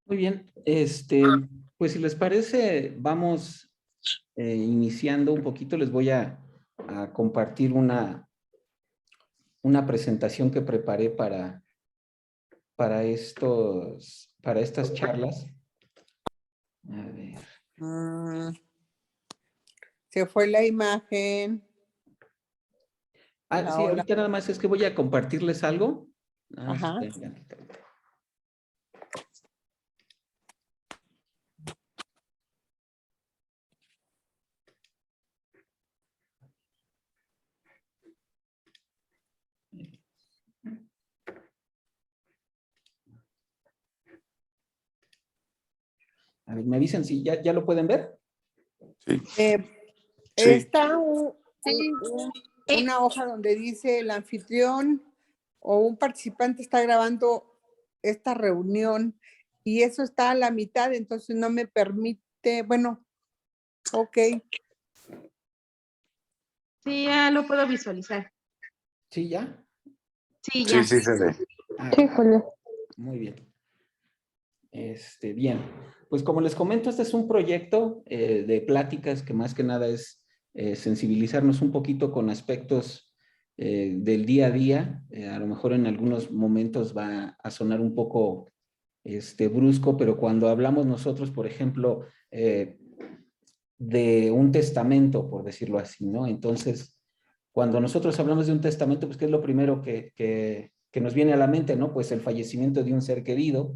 Muy bien, pues si les parece, vamos iniciando un poquito. Les voy a compartir una presentación que preparé para estas charlas. A ver. Se fue la imagen. Sí, ahorita nada más es que voy a compartirles algo. Ajá. A ver, me avisan si ya lo pueden ver. Sí. Está una hoja donde dice el anfitrión o un participante está grabando esta reunión y eso está a la mitad, entonces no me permite, bueno, ok. Sí, ya lo puedo visualizar. ¿Sí, ya? Sí, ya. Sí, se ve. Sí, Julio. Muy bien. Bien, pues como les comento, este es un proyecto de pláticas que más que nada es sensibilizarnos un poquito con aspectos del día a día. A lo mejor en algunos momentos va a sonar un poco brusco, pero cuando hablamos nosotros, por ejemplo, de un testamento, por decirlo así, ¿no? Entonces, cuando nosotros hablamos de un testamento, pues ¿qué es lo primero que nos viene a la mente, ¿no? Pues el fallecimiento de un ser querido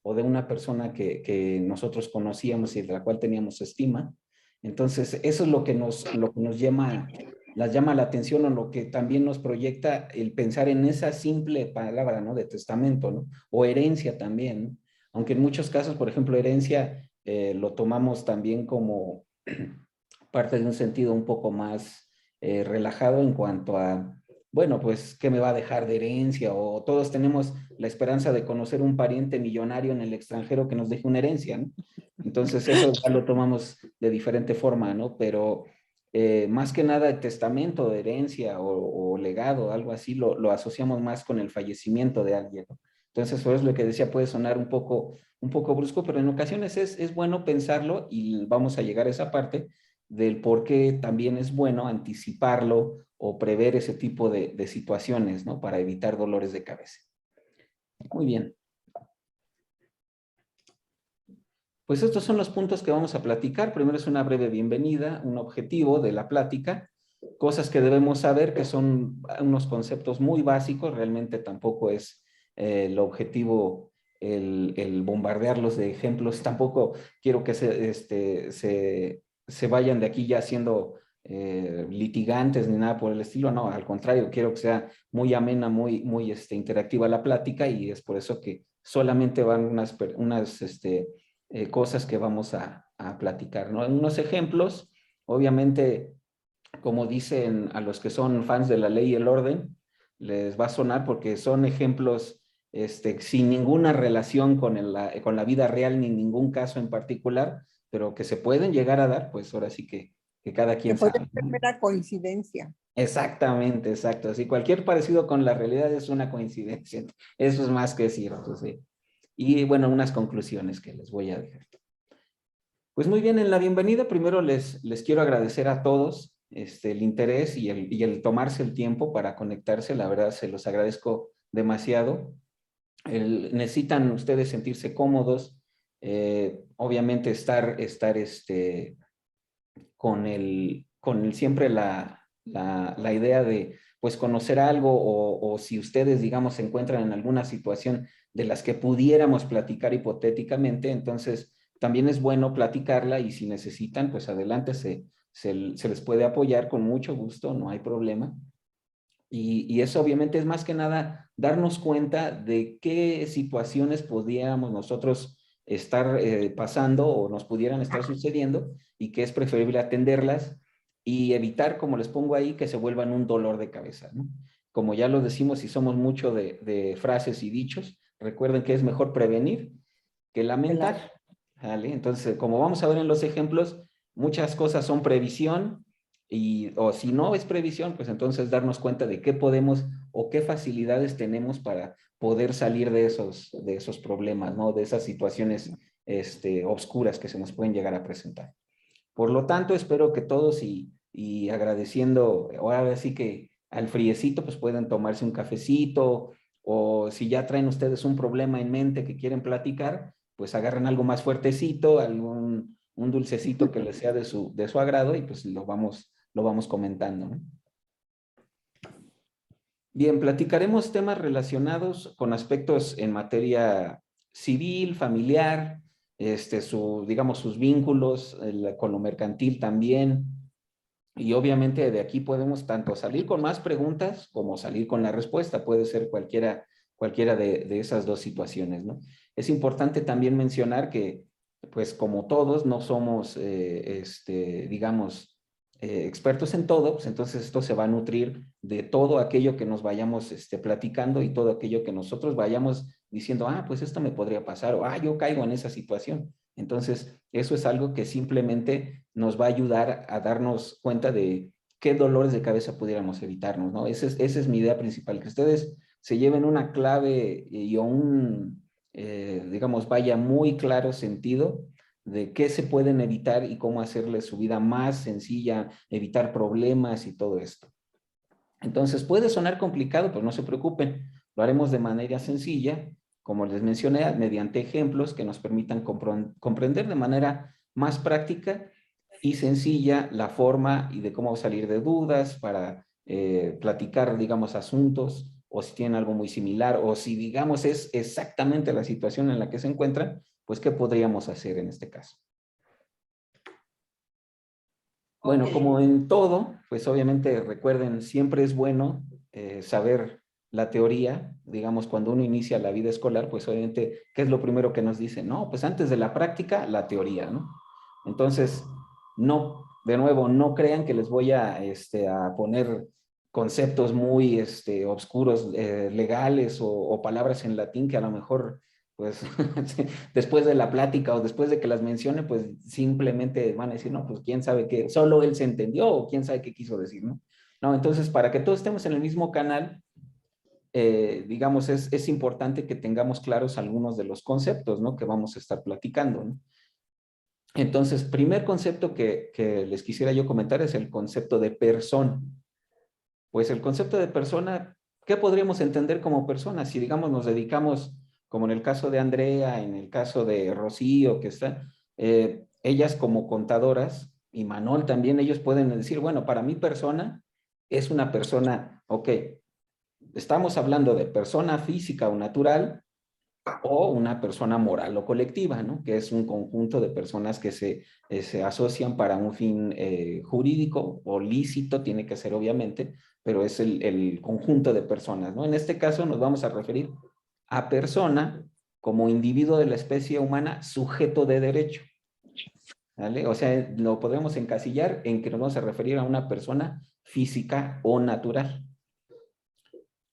o de una persona que nosotros conocíamos y de la cual teníamos estima. Entonces, eso es lo que nos llama la atención, o lo que también nos proyecta el pensar en esa simple palabra, ¿no? De testamento, ¿no? O herencia también, ¿no? Aunque en muchos casos, por ejemplo, herencia lo tomamos también como parte de un sentido un poco más relajado en cuanto a, bueno, pues, ¿qué me va a dejar de herencia? O todos tenemos la esperanza de conocer un pariente millonario en el extranjero que nos deje una herencia, ¿no? Entonces eso ya lo tomamos de diferente forma, ¿no? Pero más que nada el testamento de herencia o legado, algo así, lo asociamos más con el fallecimiento de alguien, ¿no? Entonces eso es lo que decía, puede sonar un poco brusco, pero en ocasiones es bueno pensarlo y vamos a llegar a esa parte del por qué también es bueno anticiparlo o prever ese tipo de situaciones, ¿no? Para evitar dolores de cabeza. Muy bien. Pues estos son los puntos que vamos a platicar. Primero es una breve bienvenida, un objetivo de la plática, cosas que debemos saber, que son unos conceptos muy básicos. Realmente tampoco es el objetivo el bombardearlos de ejemplos. Tampoco quiero que se vayan de aquí ya siendo litigantes ni nada por el estilo. No, al contrario, quiero que sea muy amena, muy interactiva la plática, y es por eso que solamente van unas cosas que vamos a platicar, ¿no? Unos ejemplos, obviamente, como dicen a los que son fans de la ley y el orden, les va a sonar porque son ejemplos sin ninguna relación con la vida real ni ningún caso en particular, pero que se pueden llegar a dar, pues ahora sí que cada quien puede sabe, ser ¿no? mera coincidencia. Exactamente, exacto. Así cualquier parecido con la realidad es una coincidencia. Eso es más que cierto, sí. Y bueno, unas conclusiones que les voy a dejar. Pues muy bien, en la bienvenida primero les quiero agradecer a todos el interés y el tomarse el tiempo para conectarse. La verdad se los agradezco demasiado. Necesitan ustedes sentirse cómodos, obviamente estar con siempre la idea de pues conocer algo, o si ustedes, digamos, se encuentran en alguna situación de las que pudiéramos platicar hipotéticamente, entonces también es bueno platicarla, y si necesitan, pues adelante, se les puede apoyar con mucho gusto, no hay problema. Y eso obviamente es más que nada darnos cuenta de qué situaciones pudiéramos nosotros estar pasando o nos pudieran estar sucediendo, y que es preferible atenderlas y evitar, como les pongo ahí, que se vuelvan un dolor de cabeza, ¿no? Como ya lo decimos y somos mucho de frases y dichos, recuerden que es mejor prevenir que lamentar, ¿vale? Entonces, como vamos a ver en los ejemplos, muchas cosas son previsión, o si no es previsión, pues entonces darnos cuenta de qué podemos o qué facilidades tenemos para poder salir de esos problemas, ¿no? De esas situaciones obscuras que se nos pueden llegar a presentar. Por lo tanto, espero que todos y agradeciendo, ahora sí que al friecito, pues pueden tomarse un cafecito, o si ya traen ustedes un problema en mente que quieren platicar, pues agarren algo más fuertecito, un dulcecito que les sea de su agrado y pues lo vamos comentando, ¿no? Bien, platicaremos temas relacionados con aspectos en materia civil, familiar, digamos, sus vínculos con lo mercantil también. Y obviamente de aquí podemos tanto salir con más preguntas como salir con la respuesta. Puede ser cualquiera de esas dos situaciones, ¿no? Es importante también mencionar que, pues como todos, no somos, digamos, expertos en todo, pues entonces esto se va a nutrir de todo aquello que nos vayamos platicando y todo aquello que nosotros vayamos diciendo, ah, pues esto me podría pasar, o ah, yo caigo en esa situación. Entonces, eso es algo que simplemente nos va a ayudar a darnos cuenta de qué dolores de cabeza pudiéramos evitarnos, ¿no? Esa es mi idea principal, que ustedes se lleven una clave y digamos, vaya muy claro sentido de qué se pueden evitar y cómo hacerle su vida más sencilla, evitar problemas y todo esto. Entonces, puede sonar complicado, pero no se preocupen, lo haremos de manera sencilla, como les mencioné, mediante ejemplos que nos permitan comprender de manera más práctica y sencilla la forma y de cómo salir de dudas para platicar, digamos, asuntos, o si tienen algo muy similar, o si, digamos, es exactamente la situación en la que se encuentran, pues, ¿qué podríamos hacer en este caso? Bueno, como en todo, pues obviamente recuerden, siempre es bueno saber la teoría. Digamos, cuando uno inicia la vida escolar, pues obviamente, ¿qué es lo primero que nos dicen? No, pues antes de la práctica, la teoría, ¿no? Entonces, no, de nuevo, no crean que les voy a poner conceptos muy obscuros, legales o palabras en latín que a lo mejor pues después de la plática o después de que las mencione, pues simplemente van a decir, no, pues quién sabe qué, solo él se entendió o quién sabe qué quiso decir, ¿no? No, entonces para que todos estemos en el mismo canal, digamos, es importante que tengamos claros algunos de los conceptos, ¿no? Que vamos a estar platicando, ¿no? Entonces, primer concepto que les quisiera yo comentar es el concepto de persona. Pues el concepto de persona, ¿qué podríamos entender como persona? Si, digamos, nos dedicamos, como en el caso de Andrea, en el caso de Rocío, que está, ellas como contadoras, y Manol también, ellos pueden decir, bueno, para mí persona es una persona, ok, estamos hablando de persona física o natural, o una persona moral o colectiva, ¿no? Que es un conjunto de personas que se asocian para un fin jurídico o lícito, tiene que ser obviamente, pero es el conjunto de personas, ¿no? En este caso nos vamos a referir a persona como individuo de la especie humana sujeto de derecho, ¿vale? O sea, lo podemos encasillar en que nos vamos a referir a una persona física o natural.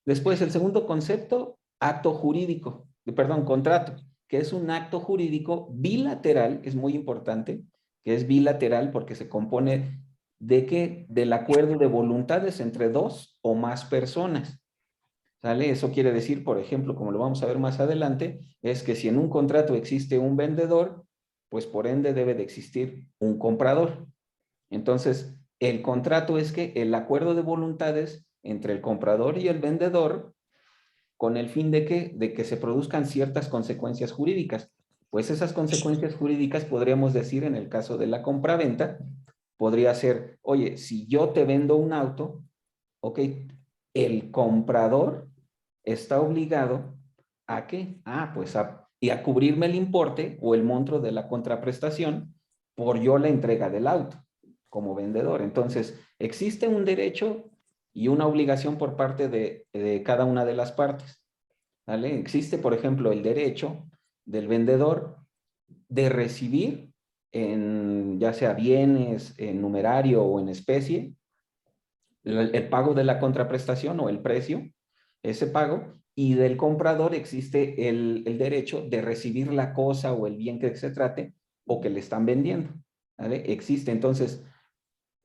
Después, el segundo concepto, acto jurídico, perdón, contrato, que es un acto jurídico bilateral, es muy importante, que es bilateral porque se compone del acuerdo de voluntades entre dos o más personas. ¿Sale? Eso quiere decir, por ejemplo, como lo vamos a ver más adelante, es que si en un contrato existe un vendedor, pues por ende debe de existir un comprador. Entonces, el contrato es que el acuerdo de voluntades entre el comprador y el vendedor con el fin de que se produzcan ciertas consecuencias jurídicas. Pues esas consecuencias jurídicas podríamos decir en el caso de la compraventa, podría ser, oye, si yo te vendo un auto, ok, el comprador está obligado ¿a qué? Pues y a cubrirme el importe o el monto de la contraprestación por yo la entrega del auto como vendedor. Entonces, existe un derecho y una obligación por parte de cada una de las partes. ¿Vale? Existe, por ejemplo, el derecho del vendedor de recibir ya sea bienes, en numerario o en especie, el pago de la contraprestación o el precio, ese pago, y del comprador existe el derecho de recibir la cosa o el bien que se trate o que le están vendiendo. ¿Vale? Existe, entonces,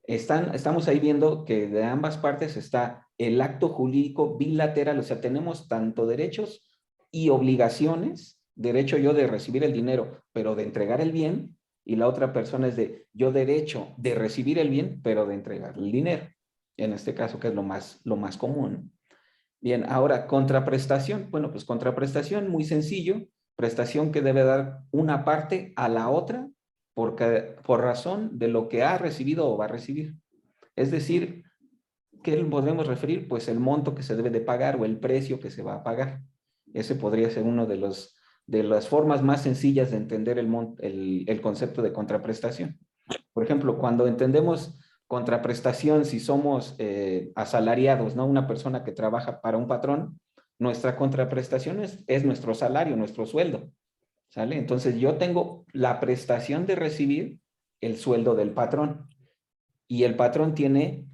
estamos ahí viendo que de ambas partes está el acto jurídico bilateral, o sea, tenemos tanto derechos y obligaciones, derecho yo de recibir el dinero, pero de entregar el bien, y la otra persona es de yo derecho de recibir el bien, pero de entregar el dinero, en este caso que es lo más común. Bien, ahora contraprestación. Bueno, pues contraprestación muy sencillo, prestación que debe dar una parte a la otra por razón de lo que ha recibido o va a recibir. Es decir, ¿qué podemos referir? Pues el monto que se debe de pagar o el precio que se va a pagar. Ese podría ser uno de las formas más sencillas de entender el concepto de contraprestación. Por ejemplo, cuando entendemos contraprestación, si somos asalariados, ¿no? Una persona que trabaja para un patrón, nuestra contraprestación es nuestro salario, nuestro sueldo, ¿sale? Entonces yo tengo la prestación de recibir el sueldo del patrón y el patrón tiene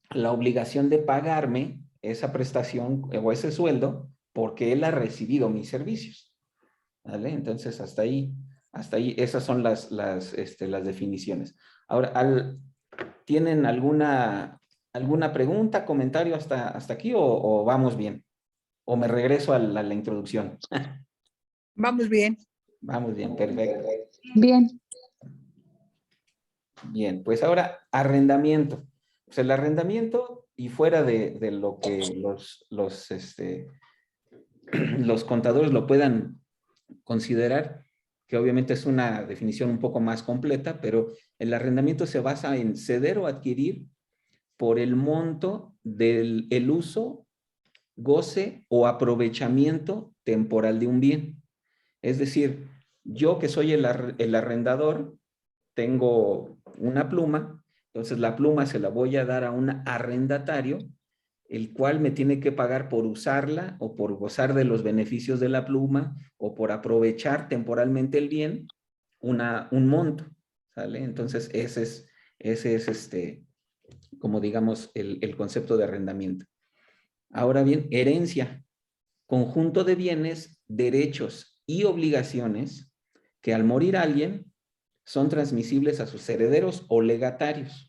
la obligación de pagarme esa prestación o ese sueldo porque él ha recibido mis servicios, ¿vale? Entonces hasta ahí esas son las definiciones. Ahora, ¿tienen alguna pregunta, comentario hasta aquí o vamos bien? ¿O me regreso a la introducción? Vamos bien. Vamos bien, perfecto. Bien. Bien, pues ahora arrendamiento. Pues el arrendamiento y fuera de lo que los contadores lo puedan considerar, que obviamente es una definición un poco más completa, pero el arrendamiento se basa en ceder o adquirir por el monto del el uso, goce o aprovechamiento temporal de un bien. Es decir, yo que soy el arrendador, tengo una pluma, entonces la pluma se la voy a dar a un arrendatario, el cual me tiene que pagar por usarla o por gozar de los beneficios de la pluma o por aprovechar temporalmente el bien, un monto, ¿sale? Entonces ese es como digamos, el concepto de arrendamiento. Ahora bien, herencia, conjunto de bienes, derechos y obligaciones que al morir alguien son transmisibles a sus herederos o legatarios.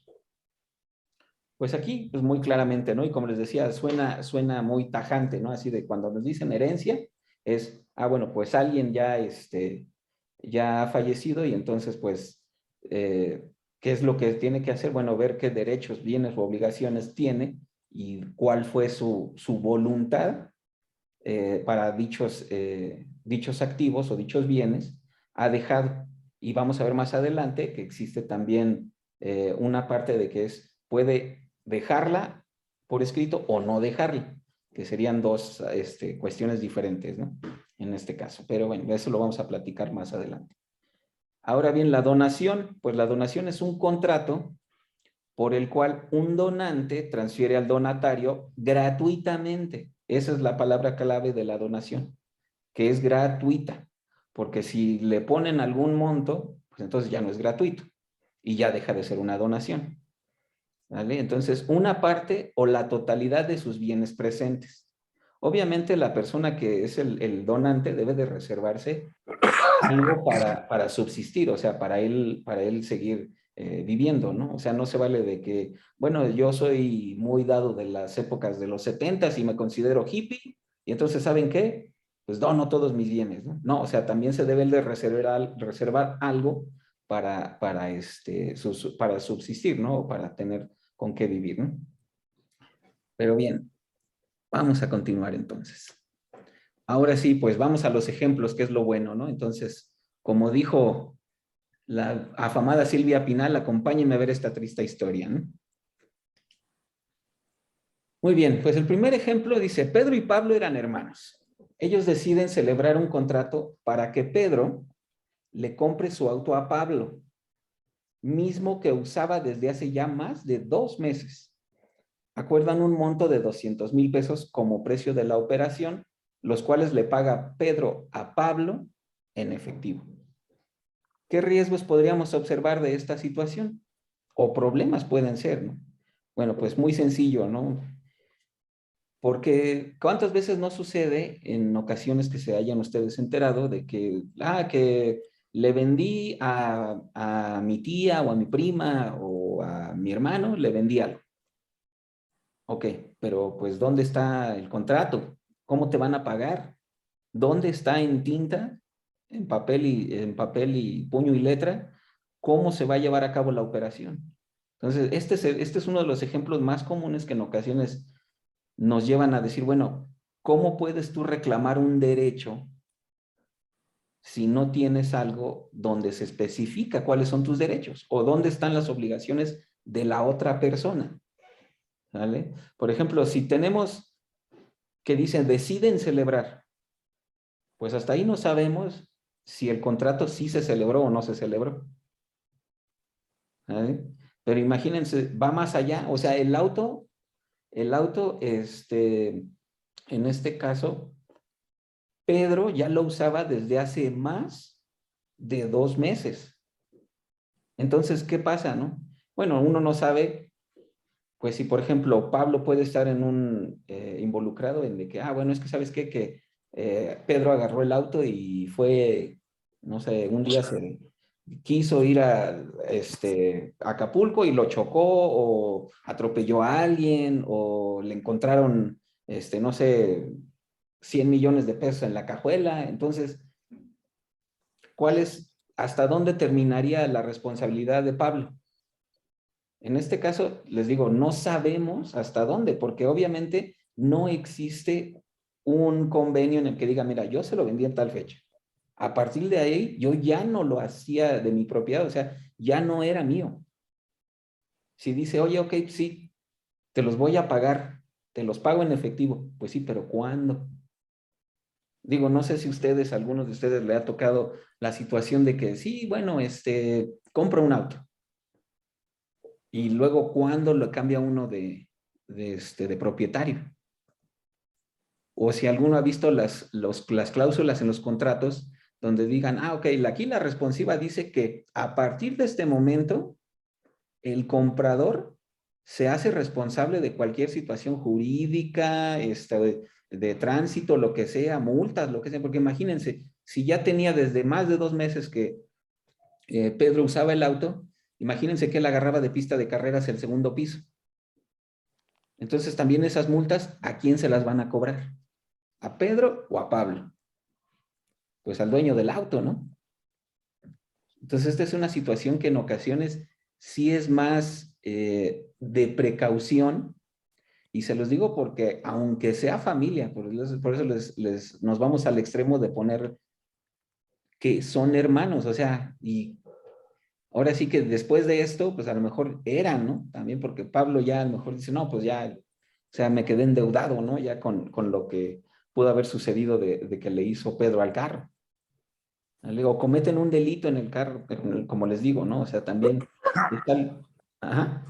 Pues aquí, pues muy claramente, ¿no? Y como les decía, suena muy tajante, ¿no? Así de cuando nos dicen herencia, es, bueno, pues alguien ya ha fallecido y entonces, pues, ¿qué es lo que tiene que hacer? Bueno, ver qué derechos, bienes o obligaciones tiene y cuál fue su voluntad para dichos activos o dichos bienes ha dejado. Y vamos a ver más adelante que existe también una parte de que puede dejarla por escrito o no dejarla, que serían dos cuestiones diferentes, ¿no? En este caso. Pero bueno, eso lo vamos a platicar más adelante. Ahora bien, la donación, pues la donación es un contrato por el cual un donante transfiere al donatario gratuitamente. Esa es la palabra clave de la donación, que es gratuita, porque si le ponen algún monto, pues entonces ya no es gratuito y ya deja de ser una donación. ¿Vale? Entonces, una parte o la totalidad de sus bienes presentes. Obviamente, la persona que es el donante debe de reservarse algo para subsistir, o sea, para él seguir viviendo, ¿no? O sea, no se vale de que, bueno, yo soy muy dado de las épocas de los 70s y me considero hippie, y entonces, ¿saben qué? Pues dono todos mis bienes, ¿no? No, o sea, también se debe de reservar algo para subsistir, ¿no? O para tener con qué vivir, ¿no? Pero bien, vamos a continuar entonces. Ahora sí, pues vamos a los ejemplos, que es lo bueno, ¿no? Entonces, como dijo la afamada Silvia Pinal, acompáñenme a ver esta triste historia, ¿no? Muy bien, pues el primer ejemplo dice, Pedro y Pablo eran hermanos. Ellos deciden celebrar un contrato para que Pedro le compre su auto a Pablo, mismo que usaba desde hace ya más de 2 meses. Acuerdan un monto de 200,000 pesos como precio de la operación, los cuales le paga Pedro a Pablo en efectivo. ¿Qué riesgos podríamos observar de esta situación? O problemas pueden ser, ¿no? Bueno, pues muy sencillo, ¿no? Porque ¿cuántas veces no sucede en ocasiones que se hayan ustedes enterado de que le vendí a mi tía o a mi prima o a mi hermano, le vendí algo? Ok, pero pues ¿dónde está el contrato? ¿Cómo te van a pagar? ¿Dónde está en tinta, en papel y puño y letra, cómo se va a llevar a cabo la operación? Entonces, este es uno de los ejemplos más comunes que en ocasiones nos llevan a decir, bueno, ¿cómo puedes tú reclamar un derecho si no tienes algo donde se especifica cuáles son tus derechos o dónde están las obligaciones de la otra persona? ¿Vale? Por ejemplo, si tenemos que dicen deciden celebrar, pues hasta ahí no sabemos si el contrato sí se celebró o no se celebró. ¿Vale? Pero imagínense, va más allá, o sea, el auto, en este caso, Pedro ya lo usaba desde hace más de 2 meses. Entonces, ¿qué pasa, no? Bueno, uno no sabe, pues si por ejemplo Pablo puede estar en un involucrado en de que, bueno, es que sabes qué, que Pedro agarró el auto y fue, no sé, un día se quiso ir a Acapulco y lo chocó o atropelló a alguien o le encontraron, no sé, 100 millones de pesos en la cajuela. Entonces, hasta dónde terminaría la responsabilidad de Pablo? En este caso, les digo, no sabemos hasta dónde, porque obviamente no existe un convenio en el que diga, mira, yo se lo vendí en tal fecha. A partir de ahí, yo ya no lo hacía de mi propiedad, o sea, ya no era mío. Si dice, oye, ok, sí, te los voy a pagar, te los pago en efectivo, pues sí, pero ¿cuándo? Digo, no sé si ustedes, algunos de ustedes le ha tocado la situación de que sí, bueno, compra un auto y luego ¿cuándo lo cambia uno de propietario? O si alguno ha visto las cláusulas en los contratos donde digan, ok, aquí la responsiva dice que a partir de este momento el comprador se hace responsable de cualquier situación jurídica, de tránsito, lo que sea, multas, lo que sea, porque imagínense, si ya tenía desde más de 2 meses que Pedro usaba el auto, imagínense que él agarraba de pista de carreras el segundo piso. Entonces también esas multas, ¿a quién se las van a cobrar? ¿A Pedro o a Pablo? Pues al dueño del auto, ¿no? Entonces esta es una situación que en ocasiones sí es más de precaución. Y se los digo porque aunque sea familia, por eso nos vamos al extremo de poner que son hermanos, o sea, y ahora sí que después de esto, pues a lo mejor eran, ¿no? También porque Pablo ya a lo mejor dice, no, pues ya, o sea, me quedé endeudado, ¿no? Ya con lo que pudo haber sucedido de que le hizo Pedro al carro. Le digo, cometen un delito en el carro, como les digo, ¿no? O sea, también están, ajá.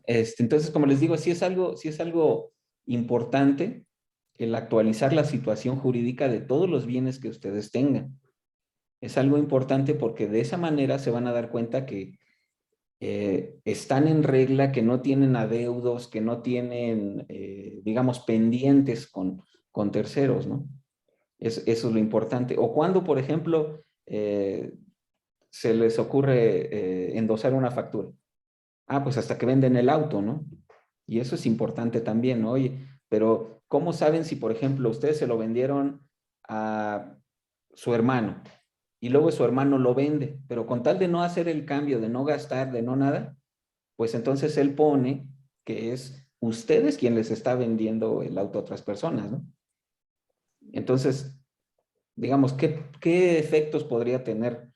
Entonces, como les digo, sí es algo importante el actualizar la situación jurídica de todos los bienes que ustedes tengan. Es algo importante porque de esa manera se van a dar cuenta que están en regla, que no tienen adeudos, que no tienen, digamos, pendientes con terceros, ¿no? Eso es lo importante. O cuando, por ejemplo, se les ocurre endosar una factura. Pues hasta que venden el auto, ¿no? Y eso es importante también, ¿no? Oye, pero ¿cómo saben si, por ejemplo, ustedes se lo vendieron a su hermano y luego su hermano lo vende, pero con tal de no hacer el cambio, de no gastar, de no nada, pues entonces él pone que es ustedes quien les está vendiendo el auto a otras personas, ¿no? Entonces, digamos, ¿qué efectos podría tener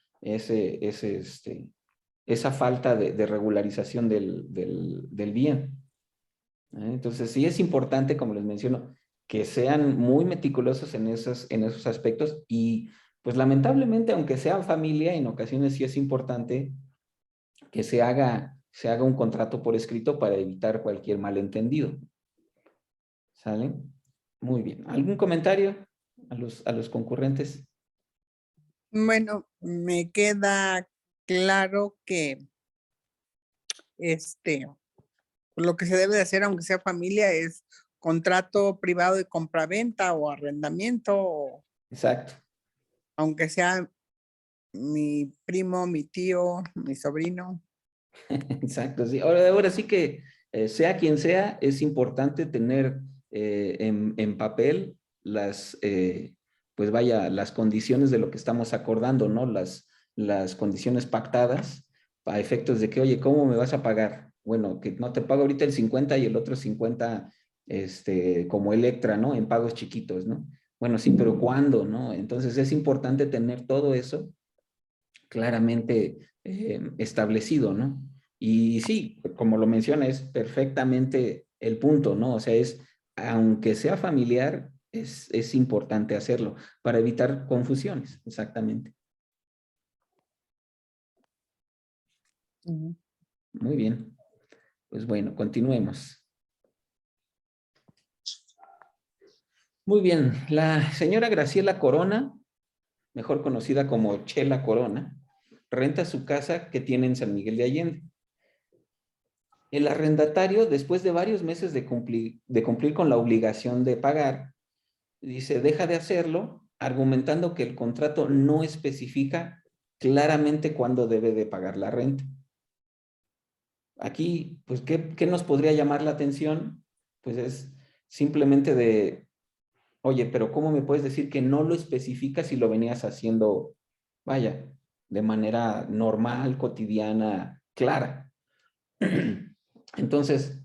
esa falta de regularización del bien? Entonces, sí es importante, como les menciono, que sean muy meticulosos en esos aspectos y pues lamentablemente, aunque sean familia, en ocasiones sí es importante que se haga un contrato por escrito para evitar cualquier malentendido. ¿Sale? Muy bien. ¿Algún comentario a los concurrentes? Bueno, me queda claro que lo que se debe de hacer, aunque sea familia, es contrato privado de compraventa o arrendamiento, Exacto. aunque sea mi primo, mi tío, mi sobrino. Exacto, sí. Ahora sí que sea quien sea, es importante tener en papel las, pues vaya, las condiciones de lo que estamos acordando, ¿no? Las condiciones pactadas a efectos de que, oye, ¿cómo me vas a pagar? Bueno, que no te pago ahorita el 50 y el otro 50, como Electra, ¿no? En pagos chiquitos, ¿no? Bueno, sí, pero ¿cuándo, no? Entonces es importante tener todo eso claramente establecido, ¿no? Y sí, como lo menciona, es perfectamente el punto, ¿no? O sea, aunque sea familiar, es importante hacerlo para evitar confusiones, exactamente. Muy bien. Pues bueno, continuemos. Muy bien, la señora Graciela Corona, mejor conocida como Chela Corona, renta su casa que tiene en San Miguel de Allende. El arrendatario, después de varios meses de cumplir con la obligación de pagar, dice, deja de hacerlo, argumentando que el contrato no especifica claramente cuándo debe de pagar la renta. Aquí, pues, ¿qué nos podría llamar la atención? Pues es simplemente de, oye, pero ¿cómo me puedes decir que no lo especifica si lo venías haciendo, vaya, de manera normal, cotidiana, clara? Entonces,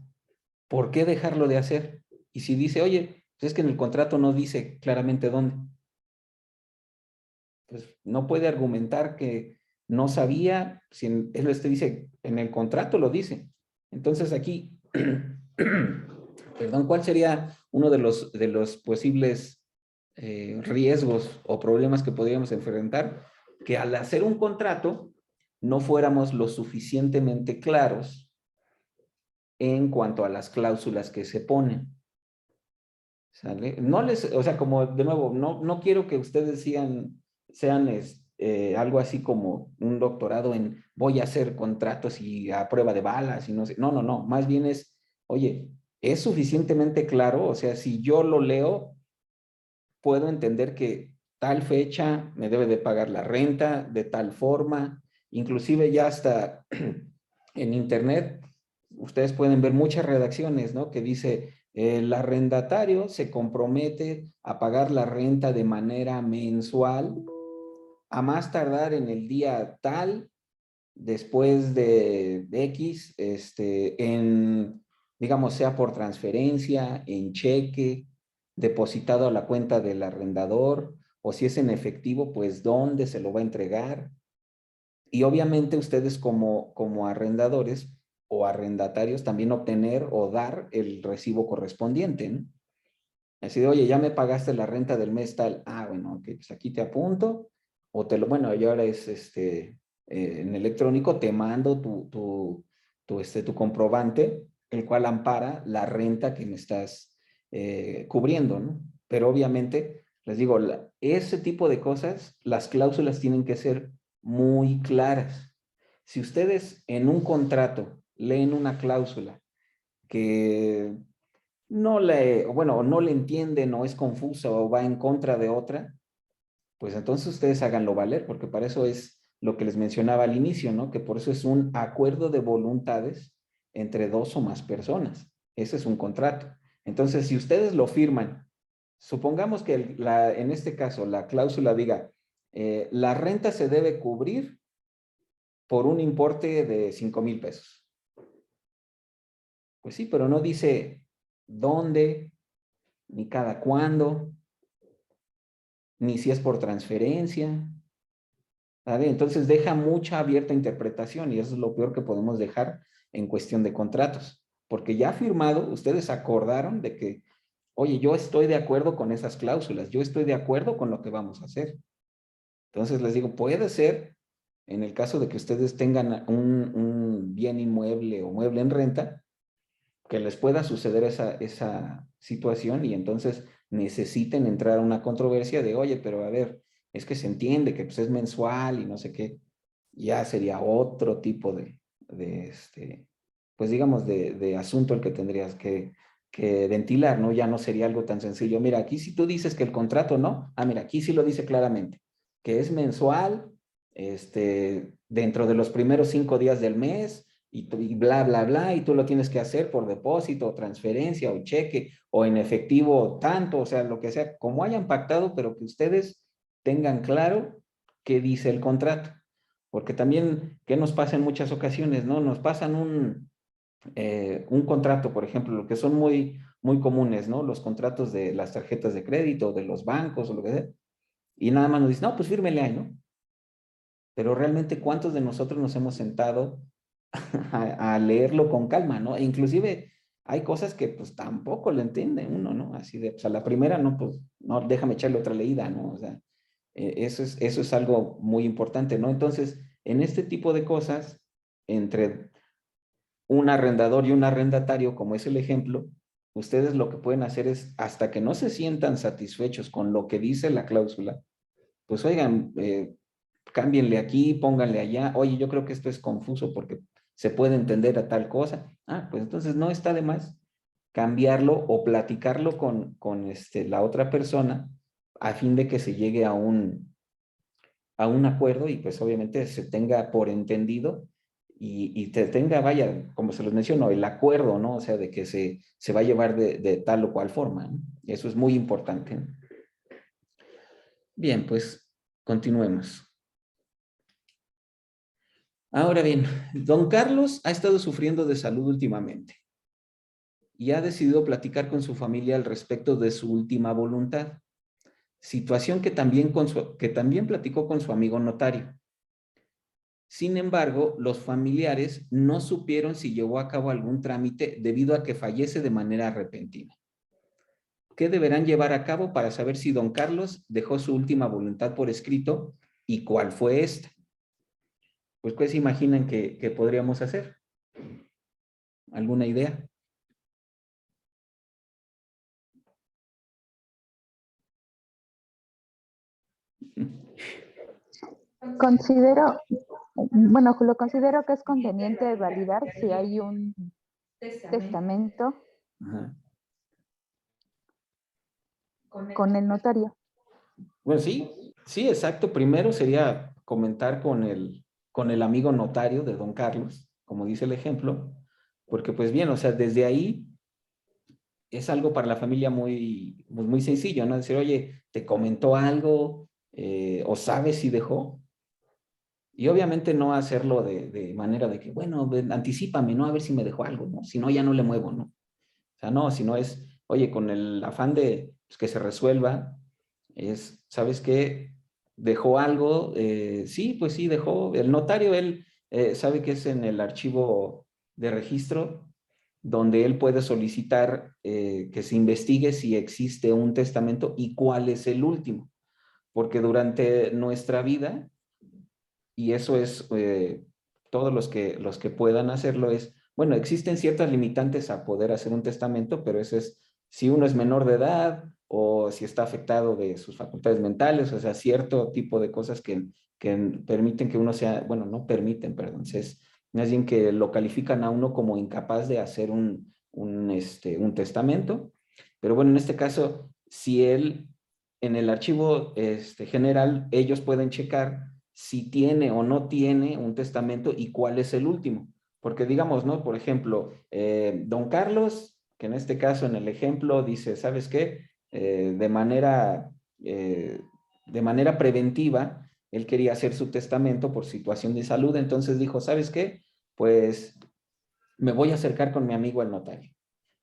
¿por qué dejarlo de hacer? Y si dice, oye, pues es que en el contrato no dice claramente dónde, pues no puede argumentar que no sabía, si él dice, en el contrato lo dice. Entonces aquí, perdón, ¿cuál sería uno de los posibles riesgos o problemas que podríamos enfrentar? Que al hacer un contrato no fuéramos lo suficientemente claros en cuanto a las cláusulas que se ponen. ¿Sale? No les, o sea, como de nuevo, no quiero que ustedes sean algo así como un doctorado en voy a hacer contratos y a prueba de balas y no sé. No. Más bien es, oye, es suficientemente claro, o sea, si yo lo leo, puedo entender que tal fecha me debe de pagar la renta de tal forma, inclusive ya hasta en internet, ustedes pueden ver muchas redacciones, ¿no? Que dice, el arrendatario se compromete a pagar la renta de manera mensual, a más tardar en el día tal, después de X, digamos, sea por transferencia, en cheque, depositado a la cuenta del arrendador, o si es en efectivo, pues dónde se lo va a entregar. Y obviamente ustedes como arrendadores o arrendatarios también obtener o dar el recibo correspondiente, ¿no? Así de, oye, ya me pagaste la renta del mes tal. Ah, bueno, ok, pues aquí te apunto. O bueno, y ahora es en electrónico, te mando tu comprobante, el cual ampara la renta que me estás cubriendo, ¿no? Pero obviamente, les digo, ese tipo de cosas, las cláusulas tienen que ser muy claras. Si ustedes en un contrato leen una cláusula que no le entienden o es confusa o va en contra de otra, pues entonces ustedes háganlo valer, porque para eso es lo que les mencionaba al inicio, ¿no? Que por eso es un acuerdo de voluntades entre dos o más personas. Ese es un contrato. Entonces, si ustedes lo firman, supongamos que en este caso la cláusula diga, la renta se debe cubrir por un importe de 5,000 pesos. Pues sí, pero no dice dónde, ni cada cuándo, ni si es por transferencia. ¿Vale? Entonces deja mucha abierta interpretación y eso es lo peor que podemos dejar en cuestión de contratos. Porque ya firmado, ustedes acordaron de que, oye, yo estoy de acuerdo con esas cláusulas, yo estoy de acuerdo con lo que vamos a hacer. Entonces les digo, puede ser, en el caso de que ustedes tengan un bien inmueble o mueble en renta, que les pueda suceder esa situación y entonces necesiten entrar a una controversia de, oye, pero a ver, es que se entiende que pues, es mensual y no sé qué, ya sería otro tipo pues digamos, de asunto el que tendrías que ventilar, ¿no? Ya no sería algo tan sencillo. Mira, aquí si tú dices que el contrato no, mira, aquí sí lo dice claramente, que es mensual, dentro de los primeros 5 días del mes, y bla, bla, bla, y tú lo tienes que hacer por depósito, o transferencia, o cheque, o en efectivo tanto, o sea, lo que sea, como hayan pactado, pero que ustedes tengan claro qué dice el contrato. Porque también, ¿qué nos pasa en muchas ocasiones, no? Nos pasan un contrato, por ejemplo, lo que son muy, muy comunes, ¿no? Los contratos de las tarjetas de crédito, de los bancos, o lo que sea, y nada más nos dicen, no, pues fírmele ahí, ¿no? Pero realmente, ¿cuántos de nosotros nos hemos sentado a leerlo con calma, ¿no? E inclusive hay cosas que pues tampoco lo entiende uno, ¿no? Así de, pues a la primera, no, pues, no, déjame echarle otra leída, ¿no? O sea, eso es algo muy importante, ¿no? Entonces, en este tipo de cosas, entre un arrendador y un arrendatario, como es el ejemplo, ustedes lo que pueden hacer es, hasta que no se sientan satisfechos con lo que dice la cláusula, pues oigan, cámbienle aquí, pónganle allá, oye, yo creo que esto es confuso porque se puede entender a tal cosa. Ah, pues entonces no está de más cambiarlo o platicarlo con la otra persona a fin de que se llegue a un acuerdo y pues obviamente se tenga por entendido y te tenga, vaya, como se los menciono, el acuerdo, ¿no? O sea, de que se va a llevar de tal o cual forma, ¿no? Eso es muy importante, ¿no? Bien, pues continuemos. Ahora bien, don Carlos ha estado sufriendo de salud últimamente y ha decidido platicar con su familia al respecto de su última voluntad, situación que también platicó con su amigo notario. Sin embargo, los familiares no supieron si llevó a cabo algún trámite debido a que fallece de manera repentina. ¿Qué deberán llevar a cabo para saber si don Carlos dejó su última voluntad por escrito y cuál fue esta? Pues, ¿qué se imaginan que podríamos hacer? ¿Alguna idea? Considero, bueno, lo considero que es conveniente validar si hay un testamento Ajá. con el notario. Bueno, sí, sí, exacto. Primero sería comentar con el amigo notario de don Carlos, como dice el ejemplo, porque pues bien, o sea, desde ahí es algo para la familia muy, muy, muy sencillo, ¿no? Decir, oye, ¿te comentó algo? ¿O sabes si dejó? Y obviamente no hacerlo de manera de que, bueno, anticípame, ¿no? A ver si me dejó algo, ¿no? Si no, ya no le muevo, ¿no? O sea, no, si no es, oye, con el afán de pues, que se resuelva, es, ¿sabes qué? ¿Dejó algo? Sí, pues sí, dejó. El notario, él sabe que es en el archivo de registro donde él puede solicitar que se investigue si existe un testamento y cuál es el último. Porque durante nuestra vida, y eso es, todos los que puedan hacerlo es, bueno, existen ciertas limitantes a poder hacer un testamento, pero eso es si uno es menor de edad o si está afectado de sus facultades mentales, o sea, cierto tipo de cosas que permiten que uno sea, bueno, no permiten, perdón, es más bien que lo califican a uno como incapaz de hacer un testamento. Pero bueno, en este caso, si él, en el archivo general, ellos pueden checar si tiene o no tiene un testamento y cuál es el último. Porque digamos, ¿no? Por ejemplo, don Carlos, que en este caso, en el ejemplo, dice, ¿sabes qué? De manera preventiva, él quería hacer su testamento por situación de salud, entonces dijo, ¿sabes qué? Pues me voy a acercar con mi amigo el notario.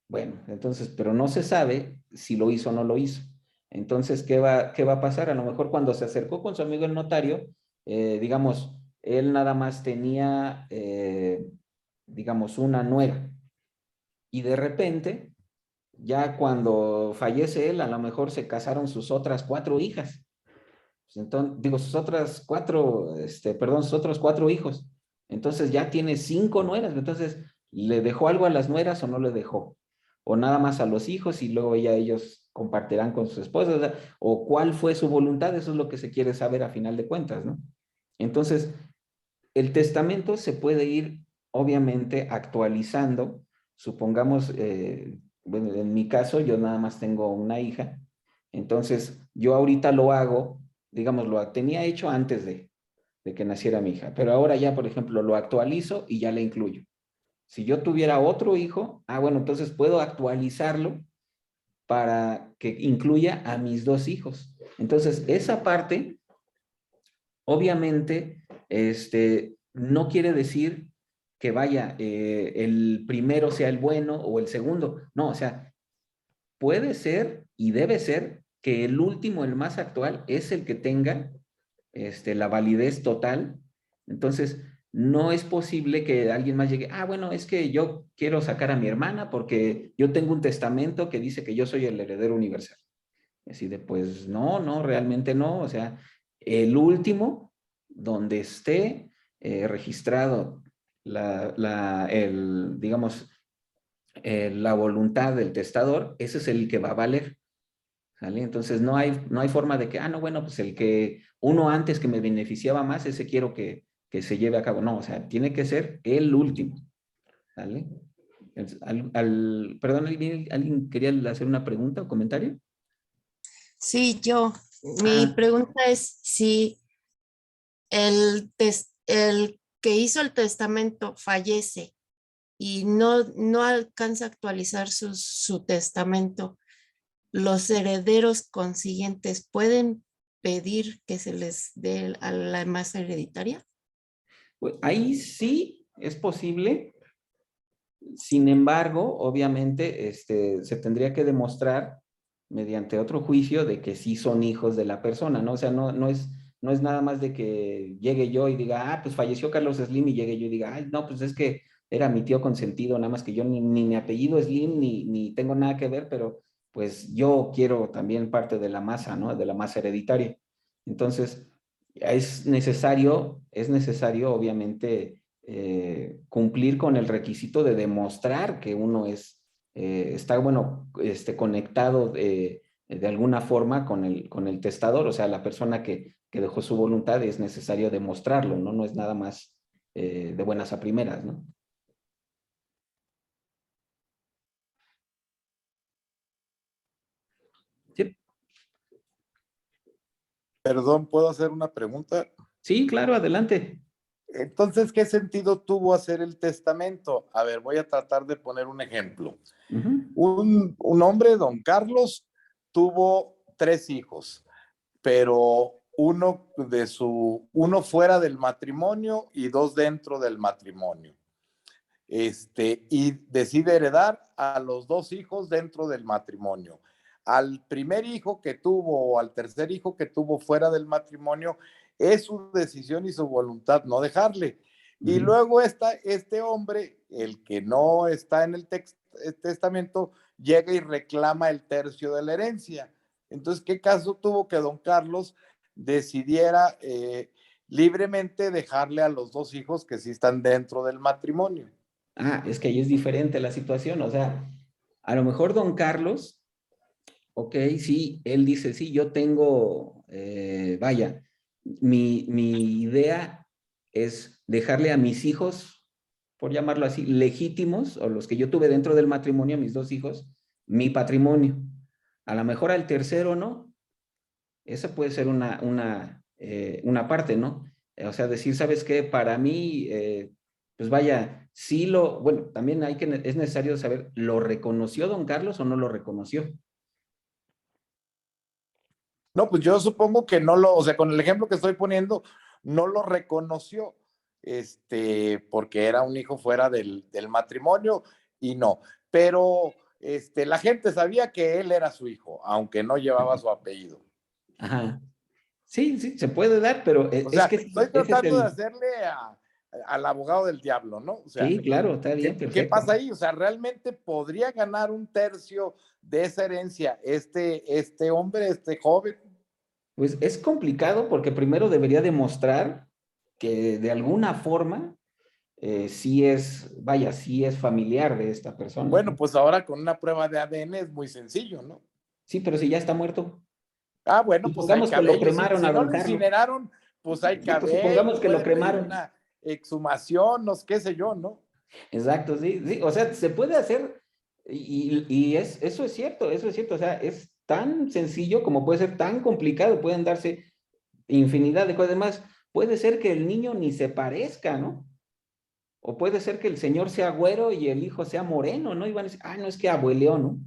Bueno, entonces, pero no se sabe si lo hizo o no lo hizo. Entonces, qué va a pasar? A lo mejor cuando se acercó con su amigo el notario, digamos, él nada más tenía, digamos, una nuera. Y de repente, ya cuando fallece él, a lo mejor se casaron sus otras 4 hijas. Entonces, digo, sus otras 4, perdón, sus otros 4 hijos. Entonces ya tiene 5 nueras. Entonces, ¿le dejó algo a las nueras o no le dejó? O nada más a los hijos y luego ya ellos compartirán con sus esposas. O cuál fue su voluntad, eso es lo que se quiere saber a final de cuentas, ¿no? Entonces, el testamento se puede ir, obviamente, actualizando. Supongamos, bueno, en mi caso, yo nada más tengo una hija. Entonces, yo ahorita lo hago, digamos, lo tenía hecho antes de. de que naciera mi hija. Pero ahora ya, por ejemplo, lo actualizo y ya le incluyo. Si yo tuviera otro hijo, bueno, entonces puedo actualizarlo para que incluya a mis 2 hijos. Entonces, esa parte, obviamente, no quiere decir que vaya, el primero sea el bueno o el segundo. No, o sea, puede ser y debe ser que el último, el más actual, es el que tenga la validez total. Entonces, no es posible que alguien más llegue, bueno, es que yo quiero sacar a mi hermana porque yo tengo un testamento que dice que yo soy el heredero universal. Así de, pues no, realmente no. O sea, el último, donde esté registrado digamos, la voluntad del testador, ese es el que va a valer. ¿Sale? Entonces no hay forma de que, no, bueno, pues el que uno antes que me beneficiaba más, ese quiero que se lleve a cabo. No, o sea, tiene que ser el último. ¿Sale? Perdón, ¿alguien quería hacer una pregunta o comentario? Sí, yo. Mi pregunta es si el que hizo el testamento fallece y no alcanza a actualizar su testamento, ¿los herederos consiguientes pueden pedir que se les dé a la masa hereditaria? Pues ahí sí es posible. Sin embargo, obviamente, se tendría que demostrar mediante otro juicio de que sí son hijos de la persona, ¿no? O sea, no es nada más de que llegue yo y diga, pues falleció Carlos Slim y llegue yo y diga, no, pues es que era mi tío consentido, nada más que yo ni mi apellido Slim ni tengo nada que ver, pero pues yo quiero también parte de la masa, ¿no? De la masa hereditaria. Entonces, es necesario, obviamente, cumplir con el requisito de demostrar que uno está, bueno, conectado de alguna forma con el testador, o sea, la persona que dejó su voluntad, es necesario demostrarlo, ¿no? No es nada más de buenas a primeras, ¿no? Sí. Perdón, ¿puedo hacer una pregunta? Sí, claro, adelante. Entonces, ¿qué sentido tuvo hacer el testamento? A ver, voy a tratar de poner un ejemplo. Un hombre, don Carlos, tuvo 3 hijos, pero uno fuera del matrimonio y 2 dentro del matrimonio. Y decide heredar a los 2 hijos dentro del matrimonio. Al primer hijo que tuvo o al tercer hijo que tuvo fuera del matrimonio, es su decisión y su voluntad no dejarle. Y luego este hombre, el que no está en el testamento, llega y reclama el tercio de la herencia. Entonces, ¿qué caso tuvo que don Carlos decidiera libremente dejarle a los 2 hijos que sí están dentro del matrimonio? Es que ahí es diferente la situación, o sea, a lo mejor don Carlos, ok, sí, él dice, sí, yo tengo, vaya, mi idea es dejarle a mis hijos, por llamarlo así, legítimos, o los que yo tuve dentro del matrimonio, a mis 2 hijos, mi patrimonio. A lo mejor al tercero no, esa puede ser una parte, ¿no? O sea, decir, ¿sabes qué? Para mí, pues vaya, sí bueno, también es necesario saber, ¿lo reconoció don Carlos o no lo reconoció? No, pues yo supongo que o sea, con el ejemplo que estoy poniendo, no lo reconoció, porque era un hijo fuera del matrimonio y no. Pero la gente sabía que él era su hijo, aunque no llevaba su apellido. Ajá. Sí, se puede dar, pero O sea, es que estoy tratando de hacerle al abogado del diablo, ¿no? O sea, sí, claro, está bien, ¿qué perfecto. pasa ahí? O sea, ¿realmente podría ganar un tercio de esa herencia este hombre, este joven? Pues es complicado porque primero debería demostrar que de alguna forma sí es familiar de esta persona, Bueno, ¿no? pues ahora con una prueba de ADN es muy sencillo, ¿no? Sí, pero si ya está muerto. Bueno, pues hay Supongamos que lo cabello. cremaron Si a no don lo Carlos. incineraron, pues hay Sí, pues supongamos cabello, que lo puede pedir cremaron. una exhumación, no sé qué sé yo, ¿no? Exacto, sí, o sea, se puede hacer y eso es cierto, o sea, es tan sencillo como puede ser tan complicado, pueden darse infinidad de cosas. Además, puede ser que el niño ni se parezca, ¿no? O puede ser que el señor sea güero y el hijo sea moreno, ¿no? Y van a decir, no, es que abueleó, ¿no?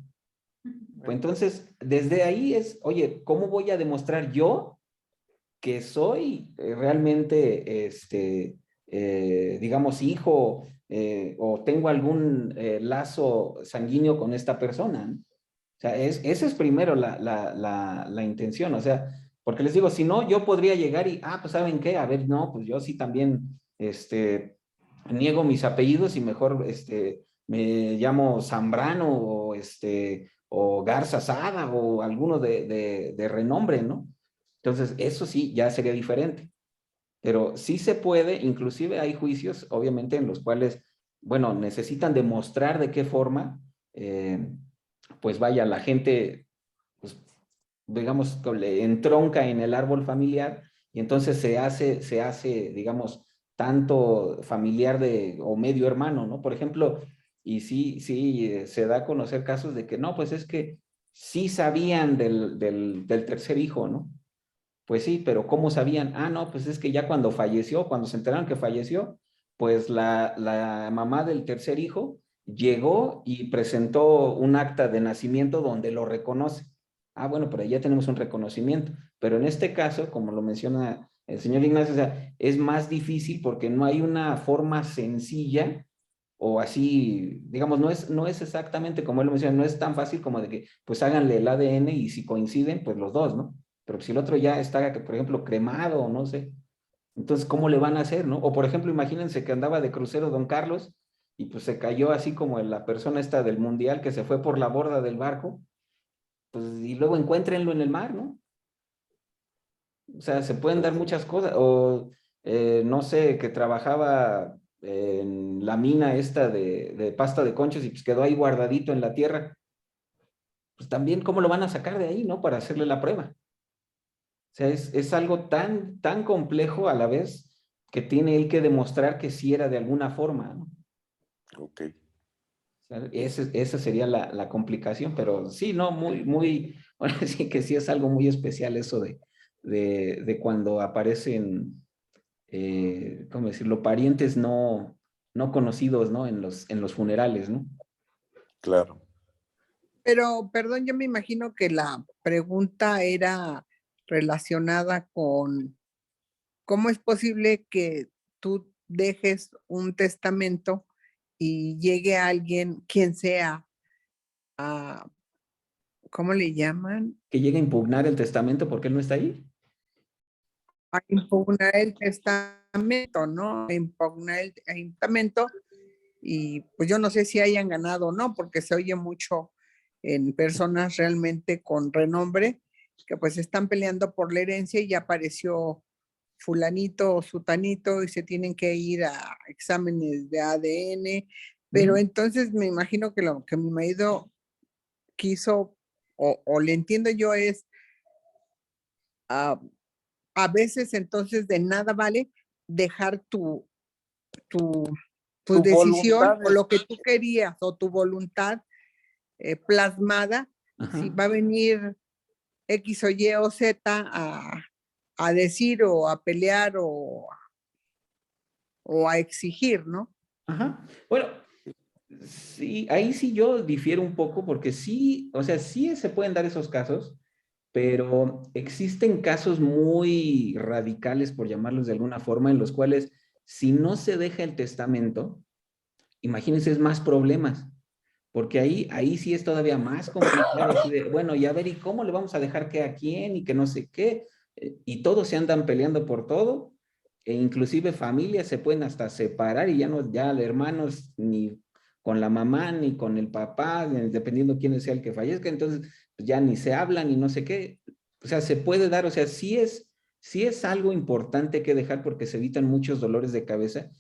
Pues entonces, desde ahí es, oye, ¿cómo voy a demostrar yo que soy realmente, digamos, hijo o tengo algún lazo sanguíneo con esta persona, ¿no? O sea, esa es primero la intención, o sea, porque les digo, si no, yo podría llegar y, pues ¿saben qué? A ver, no, pues yo sí también, niego mis apellidos y mejor, me llamo Zambrano o Garza Sada o alguno de renombre, ¿no? Entonces, eso sí, ya sería diferente. Pero sí se puede, inclusive hay juicios, obviamente, en los cuales, bueno, necesitan demostrar de qué forma, pues vaya, la gente, pues, digamos, le entronca en el árbol familiar y entonces se hace, digamos, tanto familiar o medio hermano, ¿no? Por ejemplo, y sí, se da a conocer casos de que no, pues es que sí sabían del tercer hijo, ¿no? Pues sí, pero ¿cómo sabían? No, pues es que ya cuando falleció, cuando se enteraron que falleció, pues la mamá del tercer hijo llegó y presentó un acta de nacimiento donde lo reconoce. Bueno, pero ya tenemos un reconocimiento. Pero en este caso, como lo menciona el señor Ignacio, o sea, es más difícil porque no hay una forma sencilla o así, digamos, no es exactamente como él lo menciona, no es tan fácil como de que pues háganle el ADN y si coinciden, pues los dos, ¿no? Pero si el otro ya está, por ejemplo, cremado o no sé, entonces, ¿cómo le van a hacer, no? O por ejemplo, imagínense que andaba de crucero Don Carlos y pues se cayó así como la persona esta del mundial que se fue por la borda del barco, pues y luego encuéntrenlo en el mar, ¿no? O sea, se pueden dar muchas cosas. O no sé, que trabajaba en la mina esta de pasta de conchos y pues quedó ahí guardadito en la tierra. Pues también, ¿cómo lo van a sacar de ahí, no? Para hacerle la prueba. O sea, es algo tan complejo a la vez que tiene él que demostrar que sí era de alguna forma, ¿no? Ok. O sea, esa sería la complicación, pero sí, no, ahora sí que sí es algo muy especial eso de cuando aparecen, ¿cómo decirlo? Parientes no conocidos, ¿no? En los funerales, ¿no? Claro. Pero, perdón, yo me imagino que la pregunta era relacionada con cómo es posible que tú dejes un testamento y llegue alguien, quien sea, a, ¿cómo le llaman? Que llegue a impugnar el testamento porque él no está ahí. A impugnar el testamento, ¿no? A impugnar el testamento. Y pues yo no sé si hayan ganado o no, porque se oye mucho en personas realmente con renombre que pues están peleando por la herencia y ya apareció fulanito o sutanito y se tienen que ir a exámenes de ADN, pero entonces me imagino que lo que mi marido quiso o le entiendo yo es a veces entonces de nada vale dejar tu Tu decisión voluntad o es, lo que tú querías o tu voluntad plasmada, Ajá. si va a venir X o Y o Z a decir o a pelear o a exigir, ¿no? Ajá. Bueno, sí, ahí sí yo difiero un poco porque sí, o sea, sí se pueden dar esos casos, pero existen casos muy radicales, por llamarlos de alguna forma, en los cuales si no se deja el testamento, imagínense, es más problemas, porque ahí sí es todavía más complicado, así de, bueno, y a ver, ¿y cómo le vamos a dejar que a quién y que no sé qué? Y todos se andan peleando por todo, e inclusive familias se pueden hasta separar y ya hermanos ni con la mamá ni con el papá, dependiendo quién sea el que fallezca, entonces pues ya ni se hablan ni no sé qué. O sea, se puede dar, o sea, sí es algo importante que dejar porque se evitan muchos dolores de cabeza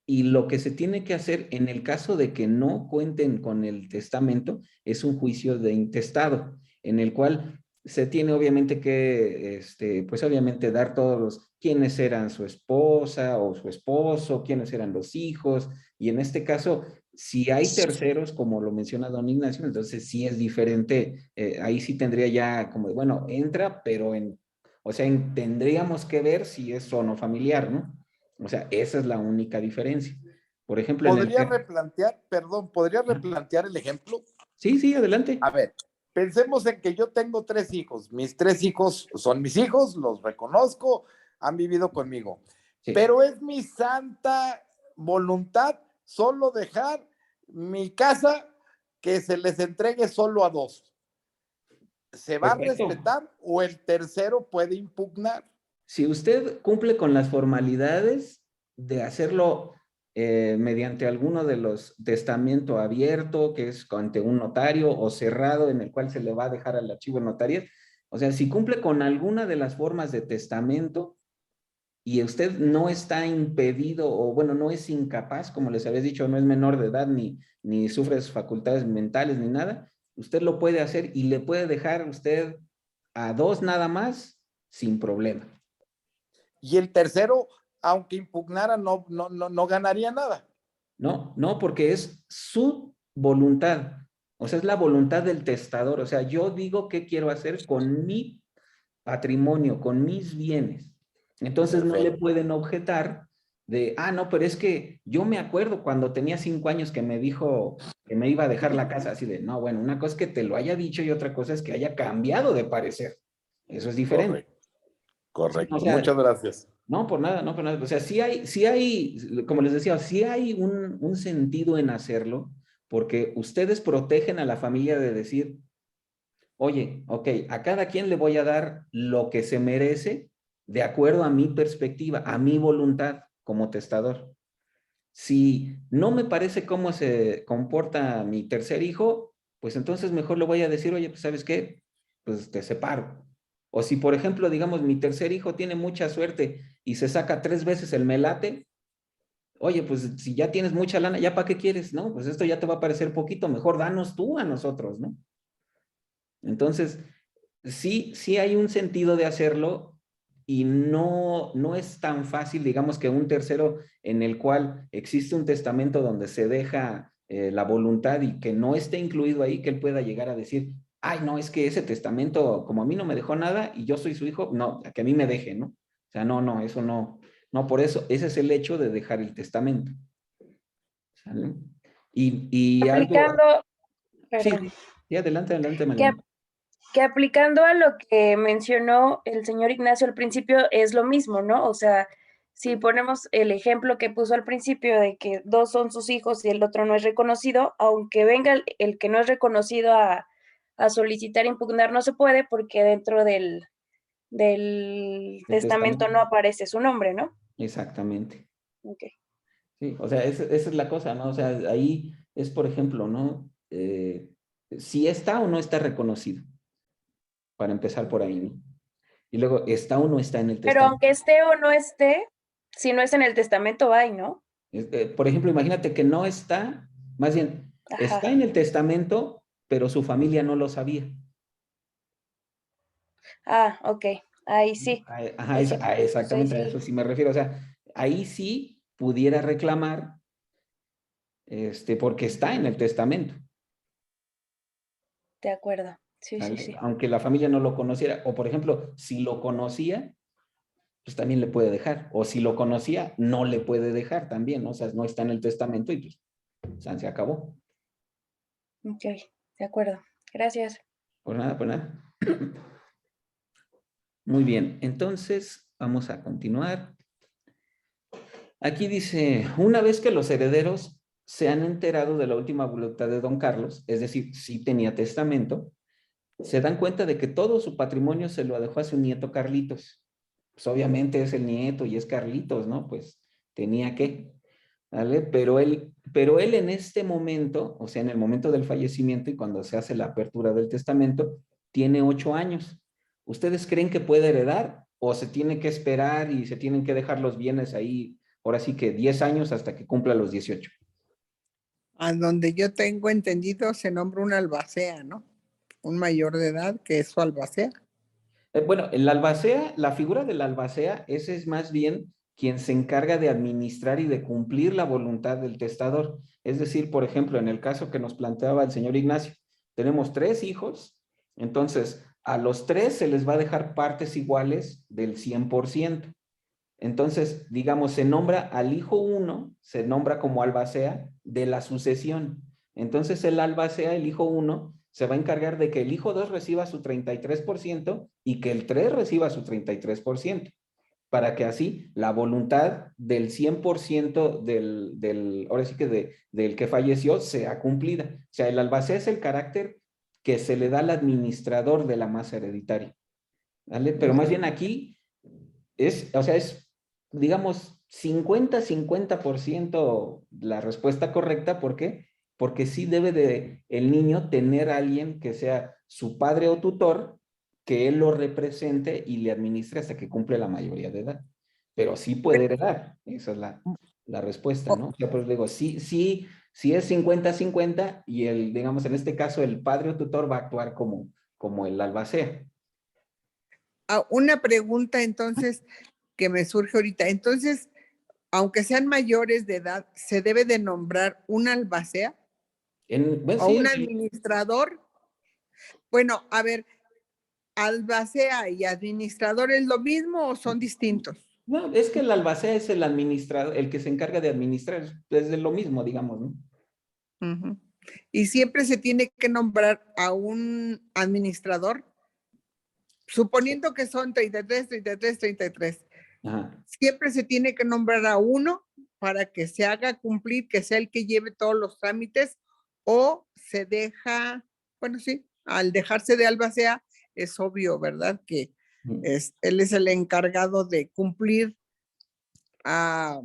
y lo que se tiene que hacer en el caso de que no cuenten con el testamento es un juicio de intestado, en el cual se tiene obviamente que, pues obviamente dar todos quiénes eran su esposa o su esposo, quiénes eran los hijos, y en este caso, si hay terceros, como lo menciona don Ignacio, entonces sí es diferente, ahí sí tendría ya como, bueno, entra, pero O sea, tendríamos que ver si es o no familiar, ¿no? O sea, esa es la única diferencia. Por ejemplo, ¿Podría replantear, perdón, podría replantear el ejemplo? Sí, sí, adelante. A ver, pensemos en que yo tengo 3 hijos. Mis 3 hijos son mis hijos, los reconozco, han vivido conmigo. Sí. Pero es mi santa voluntad solo dejar mi casa que se les entregue solo a 2. ¿Se va Perfecto. A respetar o el tercero puede impugnar? Si usted cumple con las formalidades de hacerlo mediante alguno de los testamento abierto, que es ante un notario, o cerrado, en el cual se le va a dejar al archivo notarial, o sea, si cumple con alguna de las formas de testamento y usted no está impedido, o bueno, no es incapaz, como les había dicho, no es menor de edad, ni sufre sus facultades mentales, ni nada, usted lo puede hacer y le puede dejar usted a 2 nada más, sin problema. Y el tercero, aunque impugnara, no ganaría nada. No, porque es su voluntad. O sea, es la voluntad del testador. O sea, yo digo qué quiero hacer con mi patrimonio, con mis bienes. Entonces Perfecto. No le pueden objetar de, no, pero es que yo me acuerdo cuando tenía 5 años que me dijo que me iba a dejar la casa, así de, no, bueno, una cosa es que te lo haya dicho y otra cosa es que haya cambiado de parecer. Eso es diferente. Correcto. O sea, muchas gracias. No, por nada, no por nada. O sea, sí hay, como les decía, sí hay un sentido en hacerlo, porque ustedes protegen a la familia de decir, oye, ok, a cada quien le voy a dar lo que se merece de acuerdo a mi perspectiva, a mi voluntad como testador. Si no me parece cómo se comporta mi tercer hijo, pues entonces mejor le voy a decir, oye, pues ¿sabes qué? Pues te separo. O si, por ejemplo, digamos, mi tercer hijo tiene mucha suerte y se saca 3 veces el melate, oye, pues si ya tienes mucha lana, ¿ya para qué quieres? No, pues esto ya te va a parecer poquito, mejor danos tú a nosotros, ¿no? Entonces, sí hay un sentido de hacerlo y no es tan fácil, digamos, que un tercero en el cual existe un testamento donde se deja la voluntad y que no esté incluido ahí, que él pueda llegar a decir, ay, no, es que ese testamento, como a mí no me dejó nada y yo soy su hijo, no, que a mí me deje, ¿no? O sea, no, eso no, por eso, ese es el hecho de dejar el testamento. ¿Sale? Y aplicando, algo... perdón. Sí, adelante, María. Que aplicando a lo que mencionó el señor Ignacio al principio es lo mismo, ¿no? O sea, si ponemos el ejemplo que puso al principio de que 2 son sus hijos y el otro no es reconocido, aunque venga el que no es reconocido a solicitar impugnar, no se puede porque dentro del testamento no aparece su nombre, ¿no? Exactamente. Ok. Sí, o sea, esa es la cosa, ¿no? O sea, ahí es, por ejemplo, ¿no? Si está o no está reconocido, para empezar por ahí, ¿no? Y luego, ¿está o no está en el testamento? Pero aunque esté o no esté, si no es en el testamento, hay, ¿no? Por ejemplo, imagínate que no está, más bien, está en el testamento, pero su familia no lo sabía. Ok, ahí sí. Ajá, exactamente, a eso sí me refiero. O sea, ahí sí pudiera reclamar, porque está en el testamento. De acuerdo, sí. Aunque la familia no lo conociera, o por ejemplo, si lo conocía, pues también le puede dejar, o si lo conocía, no le puede dejar también, ¿no? O sea, no está en el testamento y pues, se acabó. Ok, de acuerdo, gracias. Pues nada. Muy bien, entonces vamos a continuar. Aquí dice, una vez que los herederos se han enterado de la última voluntad de don Carlos, es decir, sí tenía testamento, se dan cuenta de que todo su patrimonio se lo dejó a su nieto Carlitos. Pues obviamente es el nieto y es Carlitos, ¿no? Pues tenía que, ¿vale? Pero él en este momento, o sea, en el momento del fallecimiento y cuando se hace la apertura del testamento, tiene 8 años. ¿Ustedes creen que puede heredar o se tiene que esperar y se tienen que dejar los bienes ahí, ahora sí que 10 años hasta que cumpla los 18? A donde yo tengo entendido se nombra un albacea, ¿no? Un mayor de edad que es su albacea. Bueno, el albacea, la figura del albacea, ese es más bien quien se encarga de administrar y de cumplir la voluntad del testador. Es decir, por ejemplo, en el caso que nos planteaba el señor Ignacio, tenemos 3 hijos, entonces a los 3 se les va a dejar partes iguales del 100%. Entonces, digamos, se nombra al hijo 1, se nombra como albacea de la sucesión. Entonces, el albacea, el hijo 1, se va a encargar de que el hijo 2 reciba su 33% y que el 3 reciba su 33%, para que así la voluntad del 100% ahora sí que del que falleció sea cumplida. O sea, el albacea es el carácter que se le da al administrador de la masa hereditaria, ¿vale? Pero más bien aquí o sea, es, digamos, 50-50% la respuesta correcta. ¿Por qué? Porque sí debe de el niño tener a alguien que sea su padre o tutor, que él lo represente y le administre hasta que cumple la mayoría de edad. Pero sí puede heredar. Esa es la respuesta, ¿no? Yo pues digo, sí es 50-50 y digamos, en este caso, el padre o tutor va a actuar como el albacea. Una pregunta entonces que me surge ahorita. Entonces, aunque sean mayores de edad, ¿se debe de nombrar un albacea? Bueno, ¿O sí, un administrador? Bueno, a ver, ¿albacea y administrador es lo mismo o son distintos? no, es que el albacea es el administrador, el que se encarga de administrar, es de lo mismo, digamos, ¿no? Uh-huh. Y siempre se tiene que nombrar a un administrador, suponiendo que son 33, 33, 33. Ajá. Siempre se tiene que nombrar a uno para que se haga cumplir, que sea el que lleve todos los trámites, o se deja, bueno, sí, al dejarse de albacea, es obvio, ¿verdad? Que él es el encargado de cumplir la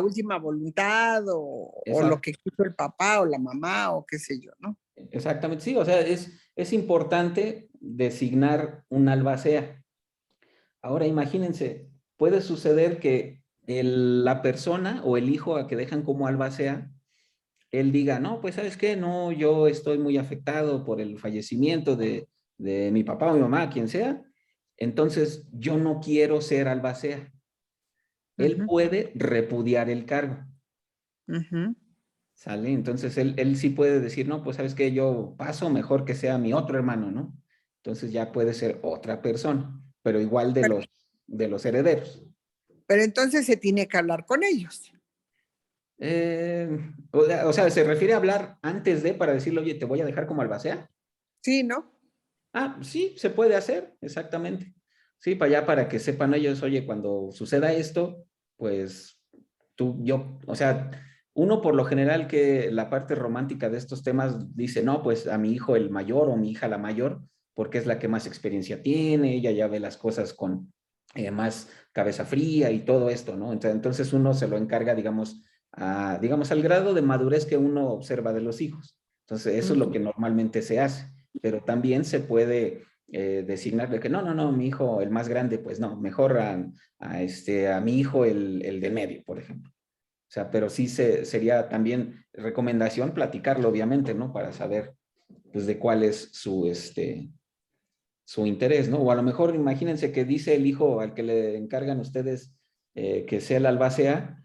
última voluntad o lo que quiso el papá o la mamá o qué sé yo, ¿no? Exactamente, sí, o sea, es importante designar un albacea. Ahora imagínense, puede suceder que la persona o el hijo a que dejan como albacea, él diga, no, pues ¿sabes qué? No, yo estoy muy afectado por el fallecimiento de mi papá o mi mamá, quien sea, entonces yo no quiero ser albacea. Él puede repudiar el cargo. ¿Sale? Entonces él sí puede decir, no, pues ¿sabes qué? Yo paso, mejor que sea mi otro hermano, ¿no? Entonces ya puede ser otra persona, pero igual de los herederos. Pero entonces se tiene que hablar con ellos. O sea, ¿se refiere a hablar antes de para decirle, oye, te voy a dejar como albacea? Sí, ¿no? Ah, sí, se puede hacer, exactamente. Sí, para allá, para que sepan ellos, oye, cuando suceda esto, pues o sea, uno por lo general que la parte romántica de estos temas dice, no, pues a mi hijo el mayor o mi hija la mayor, porque es la que más experiencia tiene, ella ya ve las cosas con más cabeza fría y todo esto, ¿no? Entonces uno se lo encarga, digamos, al grado de madurez que uno observa de los hijos. Entonces eso es lo que normalmente se hace, pero también se puede designar de que no, mi hijo el más grande, pues no, mejor a mi hijo el de medio, por ejemplo. O sea, pero sí sería también recomendación platicarlo, obviamente, ¿no? Para saber, pues, de cuál es su interés, ¿no? O a lo mejor imagínense que dice el hijo al que le encargan ustedes que sea el albacea,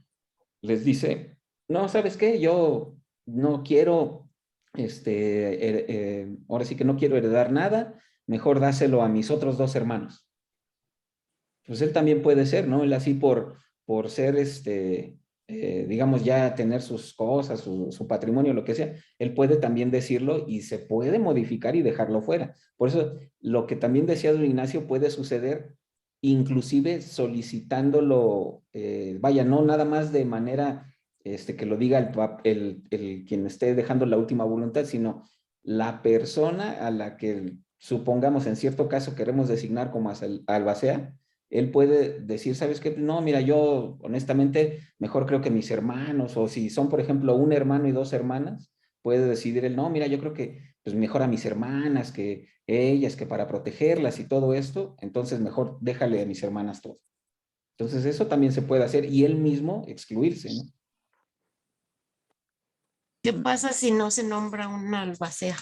les dice, no, ¿sabes qué? Yo no quiero, ahora sí que no quiero heredar nada, mejor dáselo a mis otros 2 hermanos. Pues él también puede ser, ¿no? Él así por ser, digamos, ya tener sus cosas, su patrimonio, lo que sea, él puede también decirlo y se puede modificar y dejarlo fuera. Por eso, lo que también decía don Ignacio puede suceder, inclusive solicitándolo, vaya, no nada más de manera que lo diga quien esté dejando la última voluntad, sino la persona a la que supongamos en cierto caso queremos designar como albacea. Él puede decir, ¿sabes qué? No, mira, yo honestamente mejor creo que mis hermanos, o si son, por ejemplo, un hermano y 2 hermanas, puede decidir él, no, mira, yo creo que pues mejor a mis hermanas, que ellas, que para protegerlas y todo esto, entonces mejor déjale a mis hermanas todo. Entonces eso también se puede hacer y él mismo excluirse, ¿no? ¿Qué pasa si no se nombra una albacea?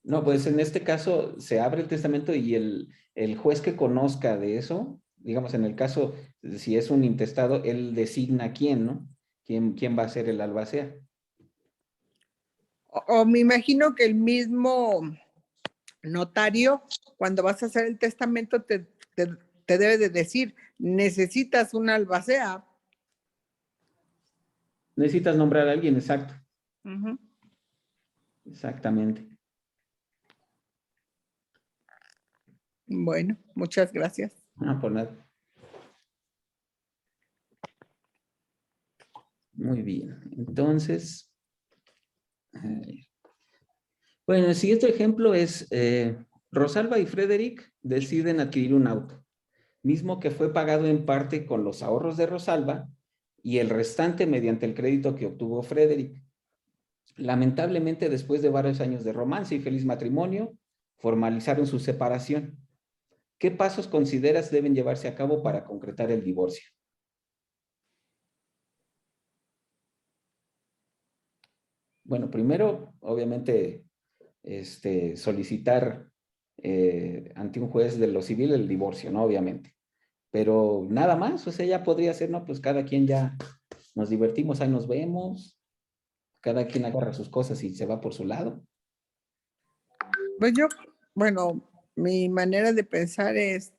No, pues en este caso se abre el testamento y el juez que conozca de eso, digamos en el caso, si es un intestado, él designa quién, ¿no? ¿Quién va a ser el albacea? O me imagino que el mismo notario, cuando vas a hacer el testamento, te debe de decir, necesitas una albacea. Necesitas nombrar a alguien, exacto. Uh-huh. Exactamente. Bueno, muchas gracias. Por nada. Muy bien. Entonces, bueno, el siguiente ejemplo es Rosalba y Frederick deciden adquirir un auto, mismo que fue pagado en parte con los ahorros de Rosalba y el restante mediante el crédito que obtuvo Frederick. Lamentablemente, después de varios años de romance y feliz matrimonio, formalizaron su separación. ¿Qué pasos consideras deben llevarse a cabo para concretar el divorcio? Bueno, primero, obviamente, solicitar ante un juez de lo civil el divorcio, ¿no? Obviamente. Pero nada más, o sea, ya podría ser, ¿no? Pues cada quien ya nos divertimos, ahí nos vemos, cada quien agarra sus cosas y se va por su lado. Pues yo, bueno, mi manera de pensar es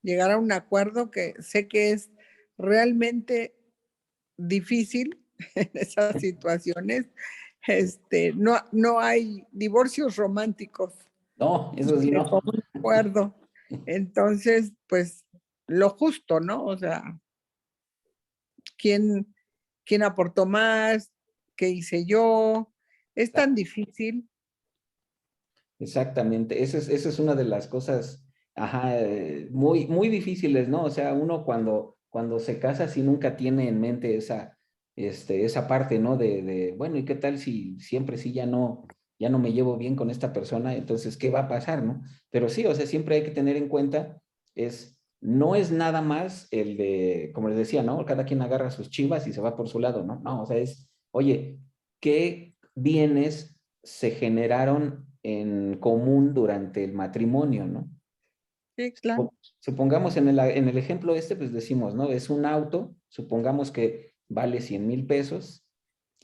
llegar a un acuerdo que sé que es realmente difícil en esas situaciones. No hay divorcios románticos. No, eso sí, no. Un acuerdo. Entonces, pues, lo justo, ¿no? O sea, ¿quién aportó más? ¿Qué hice yo? Es tan difícil. Exactamente, esa es una de las cosas, muy, muy difíciles, ¿no? O sea, uno cuando se casa sí nunca tiene en mente esa parte, ¿no? Bueno, ¿y qué tal si siempre sí ya no me llevo bien con esta persona? Entonces, ¿qué va a pasar, no? Pero sí, o sea, siempre hay que tener en cuenta, no es nada más el de, como les decía, ¿no? Cada quien agarra sus chivas y se va por su lado, ¿no? No, o sea, oye, ¿qué bienes se generaron en común durante el matrimonio, ¿no? Sí, claro. Supongamos en el ejemplo pues decimos, ¿no? Es un auto, supongamos que vale 100,000 pesos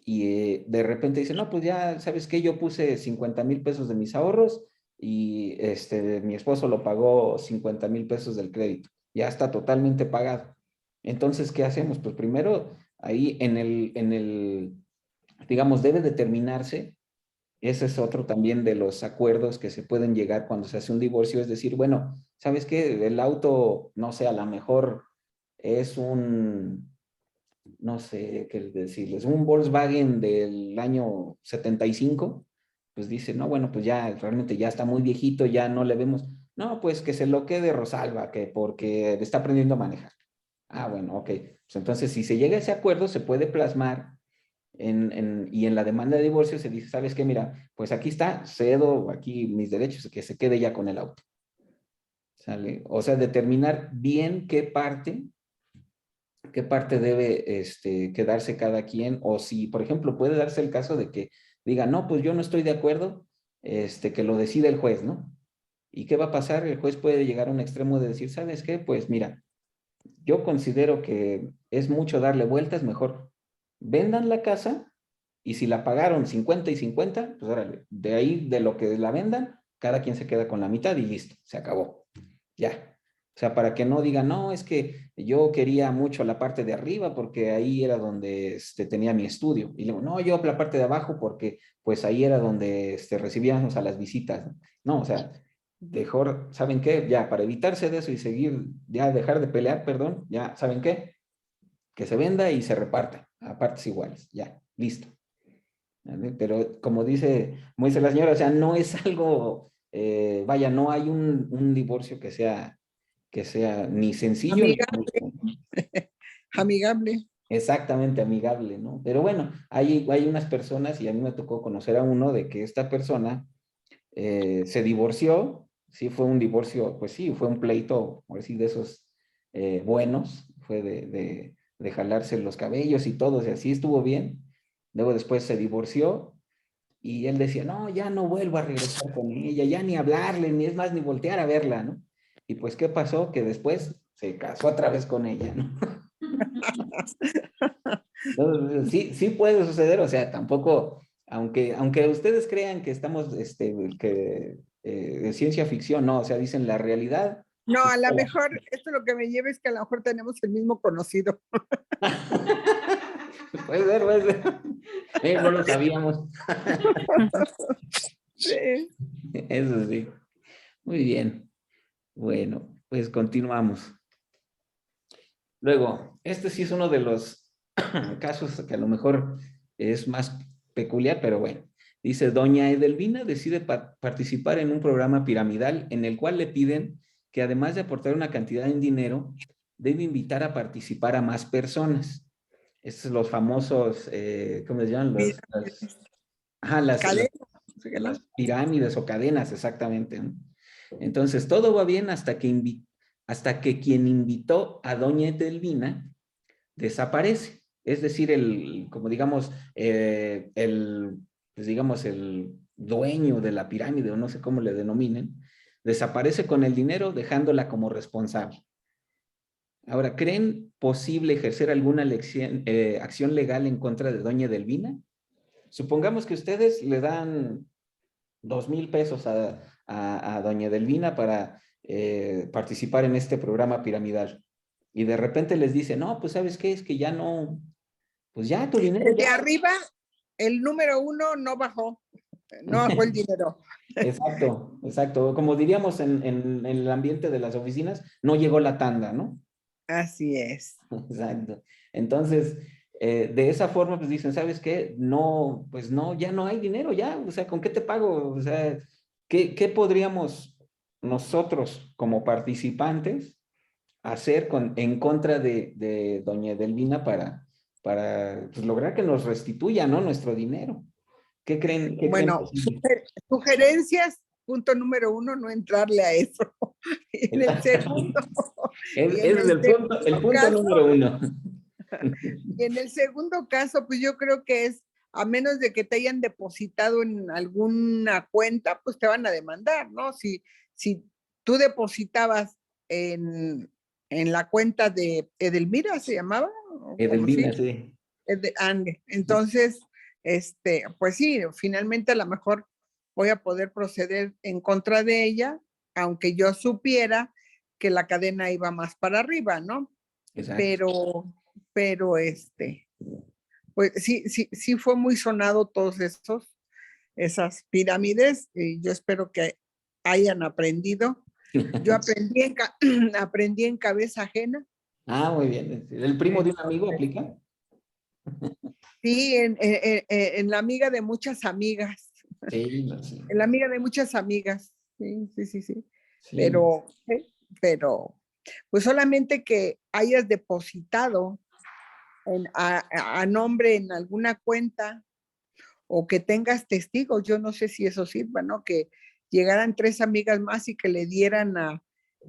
y de repente dice, no, pues ya, ¿sabes qué? Yo puse 50,000 pesos de mis ahorros y mi esposo lo pagó 50,000 pesos del crédito. Ya está totalmente pagado. Entonces, ¿qué hacemos? Pues primero, ahí digamos, debe determinarse. Ese es otro también de los acuerdos que se pueden llegar cuando se hace un divorcio, es decir, bueno, ¿sabes qué? El auto, no sé, a lo mejor es no sé qué decirles, un Volkswagen del año 75, pues dice, no, bueno, pues ya realmente ya está muy viejito, ya no le vemos, no, pues que se lo quede Rosalba, que porque está aprendiendo a manejar. Ah, bueno, ok. Pues entonces, si se llega a ese acuerdo, se puede plasmar y en la demanda de divorcio se dice, ¿sabes qué? Mira, pues aquí está, cedo aquí mis derechos, que se quede ya con el auto. ¿Sale? O sea, determinar bien qué parte debe quedarse cada quien, o si, por ejemplo, puede darse el caso de que diga, no, pues yo no estoy de acuerdo, que lo decida el juez, ¿no? ¿Y qué va a pasar? El juez puede llegar a un extremo de decir, ¿sabes qué? Pues mira, yo considero que es mucho darle vueltas, mejor vendan la casa y si la pagaron 50 y 50, pues órale, de ahí de lo que la vendan, cada quien se queda con la mitad y listo, se acabó. Ya. O sea, para que no digan, no, es que yo quería mucho la parte de arriba porque ahí era donde tenía mi estudio. Y luego, no, yo la parte de abajo porque pues ahí era donde recibíamos a las visitas. No, o sea, mejor, ¿saben qué? Ya, para evitarse de eso y seguir, ya dejar de pelear, perdón, ya, ¿saben qué? Que se venda y se reparta a partes iguales, ya, listo. ¿Vale? Pero como dice la señora, o sea, no es algo, vaya, no hay un divorcio que sea ni sencillo amigable. ni Amigable. exactamente amigable, ¿no? Pero bueno, hay unas personas, y a mí me tocó conocer a uno de que esta persona se divorció, sí fue un divorcio, pues sí, fue un pleito, por decir, de esos buenos, fue de jalarse los cabellos y todo, o sea, sí estuvo bien. Luego después se divorció y él decía, no, ya no vuelvo a regresar con ella, ya ni hablarle, ni es más, ni voltear a verla, ¿no? Y pues, ¿qué pasó? Que después se casó otra vez con ella, ¿no? Entonces, sí puede suceder, o sea, tampoco, aunque ustedes crean que estamos, que de ciencia ficción, no, o sea, dicen la realidad. No, a lo mejor, esto lo que me lleva es que a lo mejor tenemos el mismo conocido. Puede ser, puede ser. No lo sabíamos. Sí. Eso sí. Muy bien. Bueno, pues continuamos. Luego, este sí es uno de los casos que a lo mejor es más peculiar, pero bueno. Dice, doña Edelvina decide participar en un programa piramidal en el cual le piden que además de aportar una cantidad en dinero, debe invitar a participar a más personas. Estos son los famosos, ¿cómo se llaman? Las pirámides o cadenas, exactamente, ¿no? Entonces, todo va bien hasta que quien invitó a doña Edelvina desaparece. Es decir, como digamos, pues digamos, el dueño de la pirámide, o no sé cómo le denominen, desaparece con el dinero dejándola como responsable. Ahora, ¿creen posible ejercer alguna acción legal en contra de doña Edelvina? Supongamos que ustedes le dan 2,000 pesos a doña Edelvina para participar en este programa piramidal. Y de repente les dice, no, pues ¿sabes qué? Es que ya no, pues ya tu dinero El de ya. arriba, el número 1 no bajó el dinero. Exacto, exacto. Como diríamos en el ambiente de las oficinas, no llegó la tanda, ¿no? Así es. Exacto. Entonces, de esa forma, pues dicen, ¿sabes qué? No, pues no, ya no hay dinero, ya, o sea, ¿con qué te pago? O sea, ¿qué podríamos nosotros como participantes hacer en contra de doña Edelvina para pues, lograr que nos restituya, ¿no? Nuestro dinero. ¿Qué creen? Bueno, sugerencias, punto número 1, no entrarle a eso. En el segundo, Ese es el punto caso, número 1. y en el segundo caso, pues yo creo que es, a menos de que te hayan depositado en alguna cuenta, pues te van a demandar, ¿no? Si tú depositabas en la cuenta de Edelmira, ¿se llamaba? Edelvina, sí. Entonces, pues sí, finalmente a lo mejor voy a poder proceder en contra de ella, aunque yo supiera que la cadena iba más para arriba, ¿no? Exacto. Pero pues sí fue muy sonado todos esas pirámides, y yo espero que hayan aprendido. Yo aprendí en cabeza ajena. Ah, muy bien. ¿El primo de un amigo aplica? Sí, en la amiga de muchas amigas. Sí, sí. En la amiga de muchas amigas. Sí. Sí. Pero, pues solamente que hayas depositado a nombre en alguna cuenta o que tengas testigos, yo no sé si eso sirva, ¿no? Que llegaran 3 amigas más y que le dieran a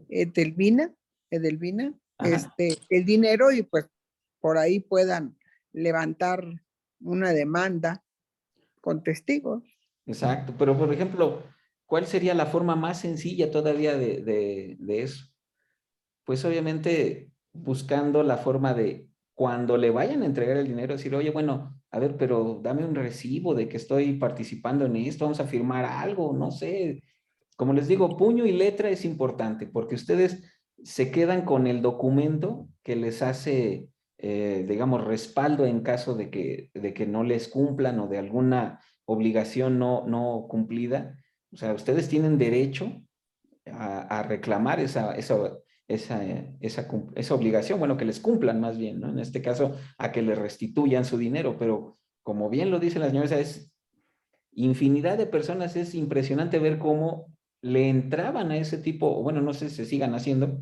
Edelvina, el dinero, y pues por ahí puedan levantar una demanda con testigos. Exacto, pero por ejemplo, ¿cuál sería la forma más sencilla todavía de eso? Pues obviamente buscando la forma de cuando le vayan a entregar el dinero, decir, oye, bueno, a ver, pero dame un recibo de que estoy participando en esto, vamos a firmar algo, no sé. Como les digo, puño y letra es importante porque ustedes se quedan con el documento que les hace, digamos, respaldo en caso de que no les cumplan o de alguna obligación no cumplida. O sea, ustedes tienen derecho a reclamar esa obligación, bueno, que les cumplan más bien, ¿no? En este caso, a que les restituyan su dinero, pero como bien lo dice la señora, es infinidad de personas, es impresionante ver cómo le entraban a ese tipo, bueno, no sé si se sigan haciendo,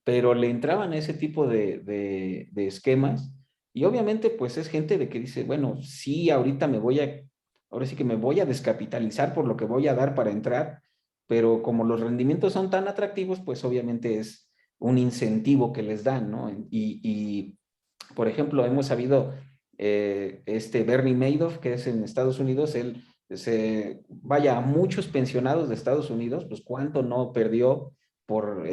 pero le entraban a ese tipo de esquemas y obviamente pues es gente de que dice, bueno, sí, ahora sí que me voy a descapitalizar por lo que voy a dar para entrar, pero como los rendimientos son tan atractivos, pues obviamente es un incentivo que les dan, ¿no? Y por ejemplo, hemos sabido, Bernie Madoff, que es en Estados Unidos, él vaya, a muchos pensionados de Estados Unidos, pues cuánto no perdió por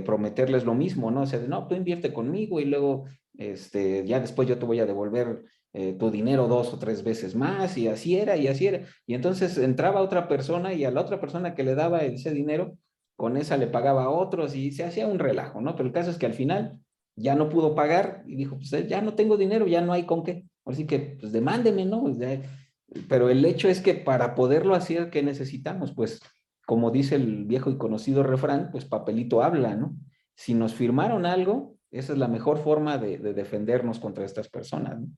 prometerles lo mismo, ¿no? O sea, no, tú invierte conmigo y luego ya después yo te voy a devolver tu dinero 2 o 3 veces más, y así era, y así era. Y entonces entraba otra persona y a la otra persona que le daba ese dinero, con esa le pagaba a otros y se hacía un relajo, ¿no? Pero el caso es que al final ya no pudo pagar y dijo, pues ya no tengo dinero, ya no hay con qué. Así que, pues demándeme, ¿no? Pero el hecho es que para poderlo hacer, ¿qué necesitamos? Pues, como dice el viejo y conocido refrán, pues papelito habla, ¿no? Si nos firmaron algo, esa es la mejor forma de defendernos contra estas personas, ¿no?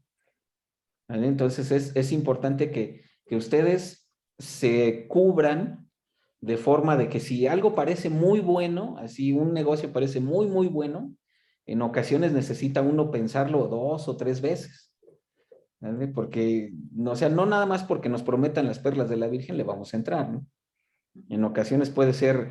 ¿Vale? Entonces es importante que ustedes se cubran de forma de que si algo parece muy bueno, así un negocio parece muy, muy bueno, en ocasiones necesita uno pensarlo 2 o 3 veces, ¿vale? Porque, no, o sea, no nada más porque nos prometan las perlas de la Virgen le vamos a entrar, ¿no? En ocasiones puede ser,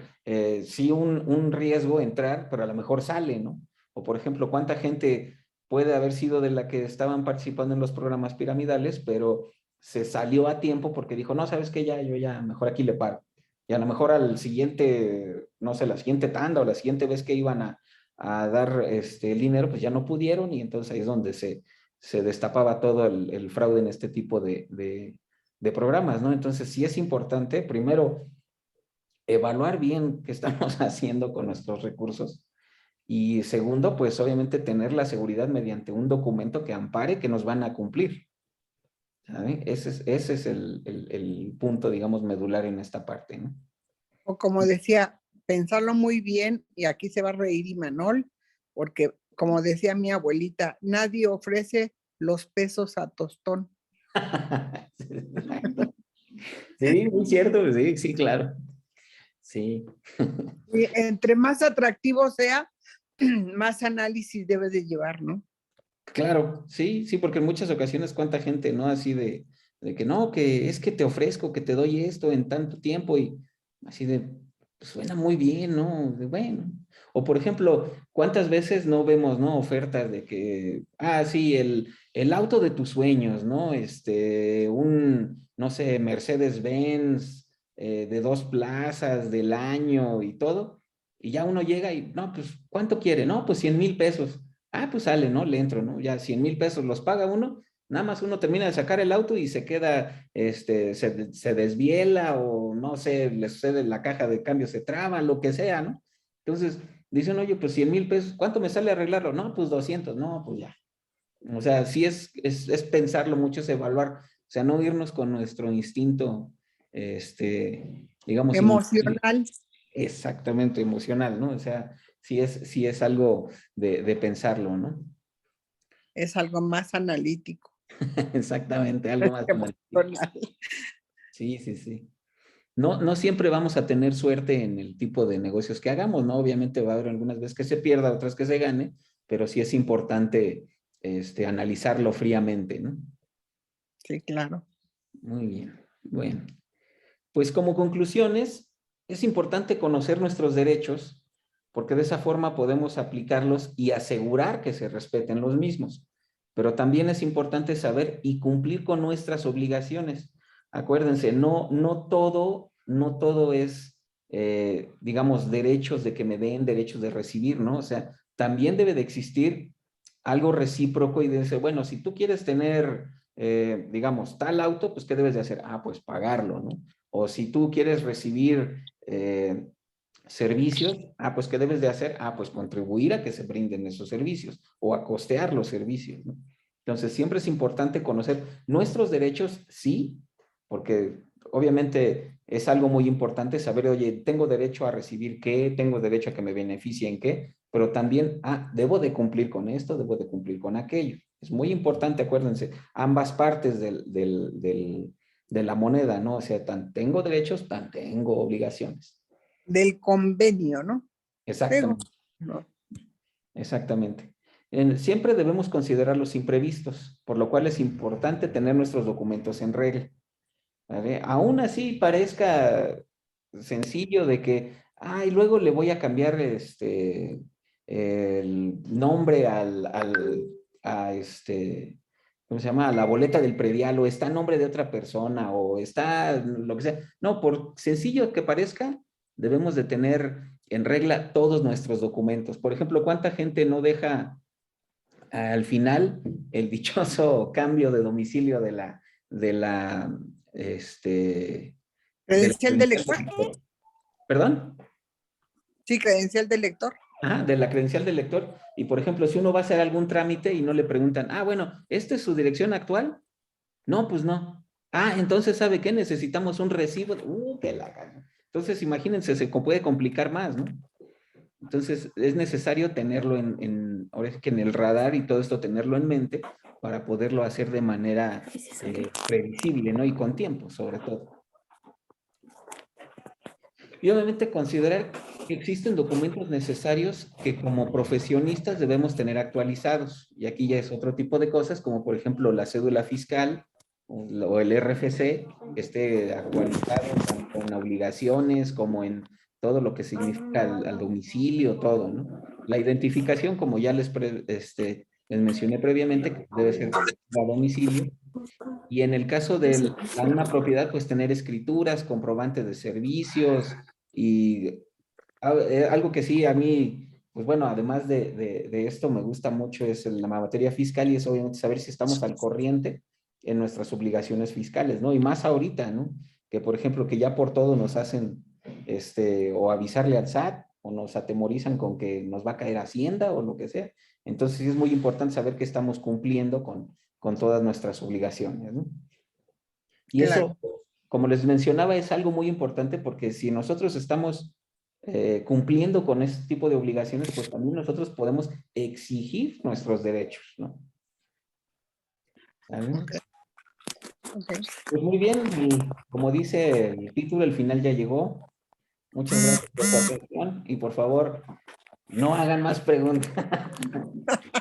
sí, un riesgo entrar, pero a lo mejor sale, ¿no? O por ejemplo, ¿cuánta gente puede haber sido de la que estaban participando en los programas piramidales, pero se salió a tiempo porque dijo, no, ¿sabes qué? Ya, yo ya, mejor aquí le paro. Y a lo mejor al siguiente, no sé, la siguiente tanda o la siguiente vez que iban a dar el dinero, pues ya no pudieron y entonces ahí es donde se destapaba todo el fraude en este tipo de programas, ¿no? Entonces sí es importante, primero, evaluar bien qué estamos haciendo con nuestros recursos. Y segundo, pues obviamente tener la seguridad mediante un documento que ampare que nos van a cumplir. ¿Sabe? Ese es el punto, digamos, medular en esta parte, ¿no? O como decía, pensarlo muy bien, y aquí se va a reír Imanol, porque como decía mi abuelita, nadie ofrece los pesos a tostón. Sí, muy cierto, sí, sí, claro. Sí. Y entre más atractivo sea, más análisis debe de llevar, ¿no? Claro, sí, sí, porque en muchas ocasiones cuánta gente, ¿no? Así de que no, que es que te ofrezco, que te doy esto en tanto tiempo y así de, pues suena muy bien, ¿no? De, bueno. O por ejemplo, ¿cuántas veces no vemos, ¿no? Ofertas de que, sí, el auto de tus sueños, ¿no? No sé, Mercedes-Benz de 2 plazas del año y todo. Y ya uno llega y, no, pues, ¿cuánto quiere? No, pues 100,000 pesos. Pues sale, ¿no? Le entro, ¿no? Ya 100,000 pesos los paga uno, nada más uno termina de sacar el auto y se queda, se desviela o no sé, le sucede la caja de cambio, se traba, lo que sea, ¿no? Entonces, dicen, oye, pues 100,000 pesos, ¿cuánto me sale arreglarlo? No, pues 200, no, pues ya. O sea, sí es pensarlo mucho, es evaluar, o sea, no irnos con nuestro instinto, digamos, Emocional. exactamente emocional, ¿no? O sea, sí es algo de pensarlo, ¿no? Es algo más analítico. Exactamente, algo más analítico. Emocional. Sí, sí, sí. No siempre vamos a tener suerte en el tipo de negocios que hagamos, ¿no? Obviamente va a haber algunas veces que se pierda, otras que se gane, pero sí es importante analizarlo fríamente, ¿no? Sí, claro. Muy bien. Bueno, pues como conclusiones, es importante conocer nuestros derechos porque de esa forma podemos aplicarlos y asegurar que se respeten los mismos. Pero también es importante saber y cumplir con nuestras obligaciones. Acuérdense, no todo es, digamos, derechos de que me den, derechos de recibir, ¿no? O sea, también debe de existir algo recíproco y de decir, bueno, si tú quieres tener, digamos, tal auto, pues ¿qué debes de hacer? Pues pagarlo, ¿no? O si tú quieres recibir servicios, pues ¿qué debes de hacer? Pues contribuir a que se brinden esos servicios o a costear los servicios, ¿no? Entonces, siempre es importante conocer nuestros derechos, sí, porque obviamente es algo muy importante saber, oye, tengo derecho a recibir qué, tengo derecho a que me beneficien qué, pero también, debo de cumplir con esto, debo de cumplir con aquello. Es muy importante, acuérdense, ambas partes de la moneda, ¿no? O sea, tan tengo derechos, tan tengo obligaciones. Del convenio, ¿no? Exactamente. No. Exactamente. Siempre debemos considerar los imprevistos, por lo cual es importante tener nuestros documentos en regla. ¿Vale? Aún así parezca sencillo de que, y luego le voy a cambiar el nombre ¿cómo se llama? A la boleta del predial, o está a nombre de otra persona, o está lo que sea. No, por sencillo que parezca, debemos de tener en regla todos nuestros documentos. Por ejemplo, ¿cuánta gente no deja al final, el dichoso cambio de domicilio de la Credencial del lector. ¿Perdón? Sí, credencial del lector. Ajá, de la credencial del lector. Y por ejemplo, si uno va a hacer algún trámite y no le preguntan, bueno, ¿esta es su dirección actual? No, pues no. Entonces, ¿sabe qué? Necesitamos un recibo. Que la gana. Entonces, imagínense, se puede complicar más, ¿no? Entonces, es necesario tenerlo ahora sí que en el radar y todo esto tenerlo en mente para poderlo hacer de manera previsible, ¿no? Y con tiempo, sobre todo. Y obviamente considerar que existen documentos necesarios que como profesionistas debemos tener actualizados. Y aquí ya es otro tipo de cosas, como por ejemplo la cédula fiscal o el RFC, que esté actualizado tanto en obligaciones como en todo lo que significa al domicilio, todo, ¿no? La identificación, como ya les mencioné previamente, que debe ser a domicilio. Y en el caso de una propiedad, pues tener escrituras, comprobantes de servicios y algo que sí a mí, pues bueno, además de esto me gusta mucho es la materia fiscal y es obviamente saber si estamos al corriente en nuestras obligaciones fiscales, ¿no? Y más ahorita, ¿no? Que por ejemplo, que ya por todo nos hacen, o avisarle al SAT o nos atemorizan con que nos va a caer Hacienda o lo que sea. Entonces sí es muy importante saber que estamos cumpliendo con todas nuestras obligaciones, ¿no? Y Claro. eso, como les mencionaba, es algo muy importante porque si nosotros estamos cumpliendo con este tipo de obligaciones, pues también nosotros podemos exigir nuestros derechos, ¿no? ¿Saben? Okay. Pues muy bien, y como dice el título, el final ya llegó. Muchas gracias por su atención y por favor, no hagan más preguntas.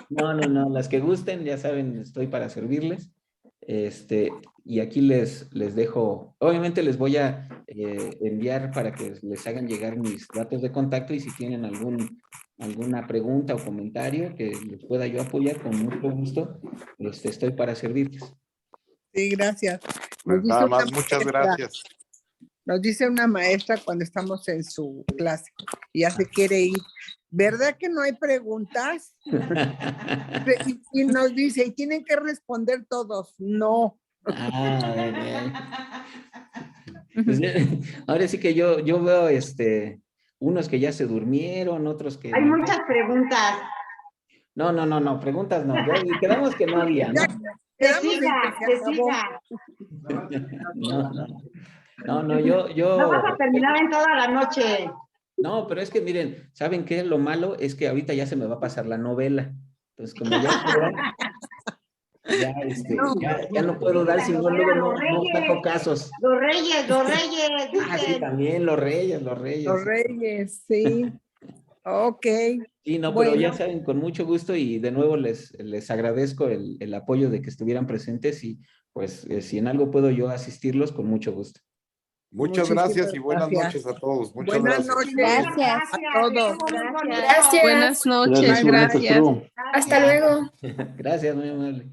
No, las que gusten, ya saben, estoy para servirles. Y aquí les dejo, obviamente les voy a enviar para que les hagan llegar mis datos de contacto y si tienen alguna pregunta o comentario que les pueda yo apoyar, con mucho gusto, estoy para servirles. Sí, gracias. Pues nada más, muchas gracias. Nos dice una maestra cuando estamos en su clase y ya se quiere ir. ¿Verdad que no hay preguntas? Y nos dice, y tienen que responder todos. No. Pues, ahora sí que yo veo unos que ya se durmieron, otros que... Hay muchas preguntas. No, preguntas no. Ya quedamos que no había, ¿no? Que siga. No, yo... No vas a terminar en toda la noche. No, pero es que miren, ¿saben qué? Lo malo es que ahorita ya se me va a pasar la novela. Entonces, como ya no puedo dar, si no, luego no saco casos. Los reyes. Sí, también los reyes. Los reyes, sí. Ok. Sí, no, pero ya saben, con mucho gusto y de nuevo les agradezco el apoyo de que estuvieran presentes y pues si en algo puedo yo asistirlos, con mucho gusto. Muchas gracias y buenas noches a todos. Muchas buenas gracias. Noches a todos. Gracias. Buenas noches, gracias. Hasta luego. Gracias, muy amable.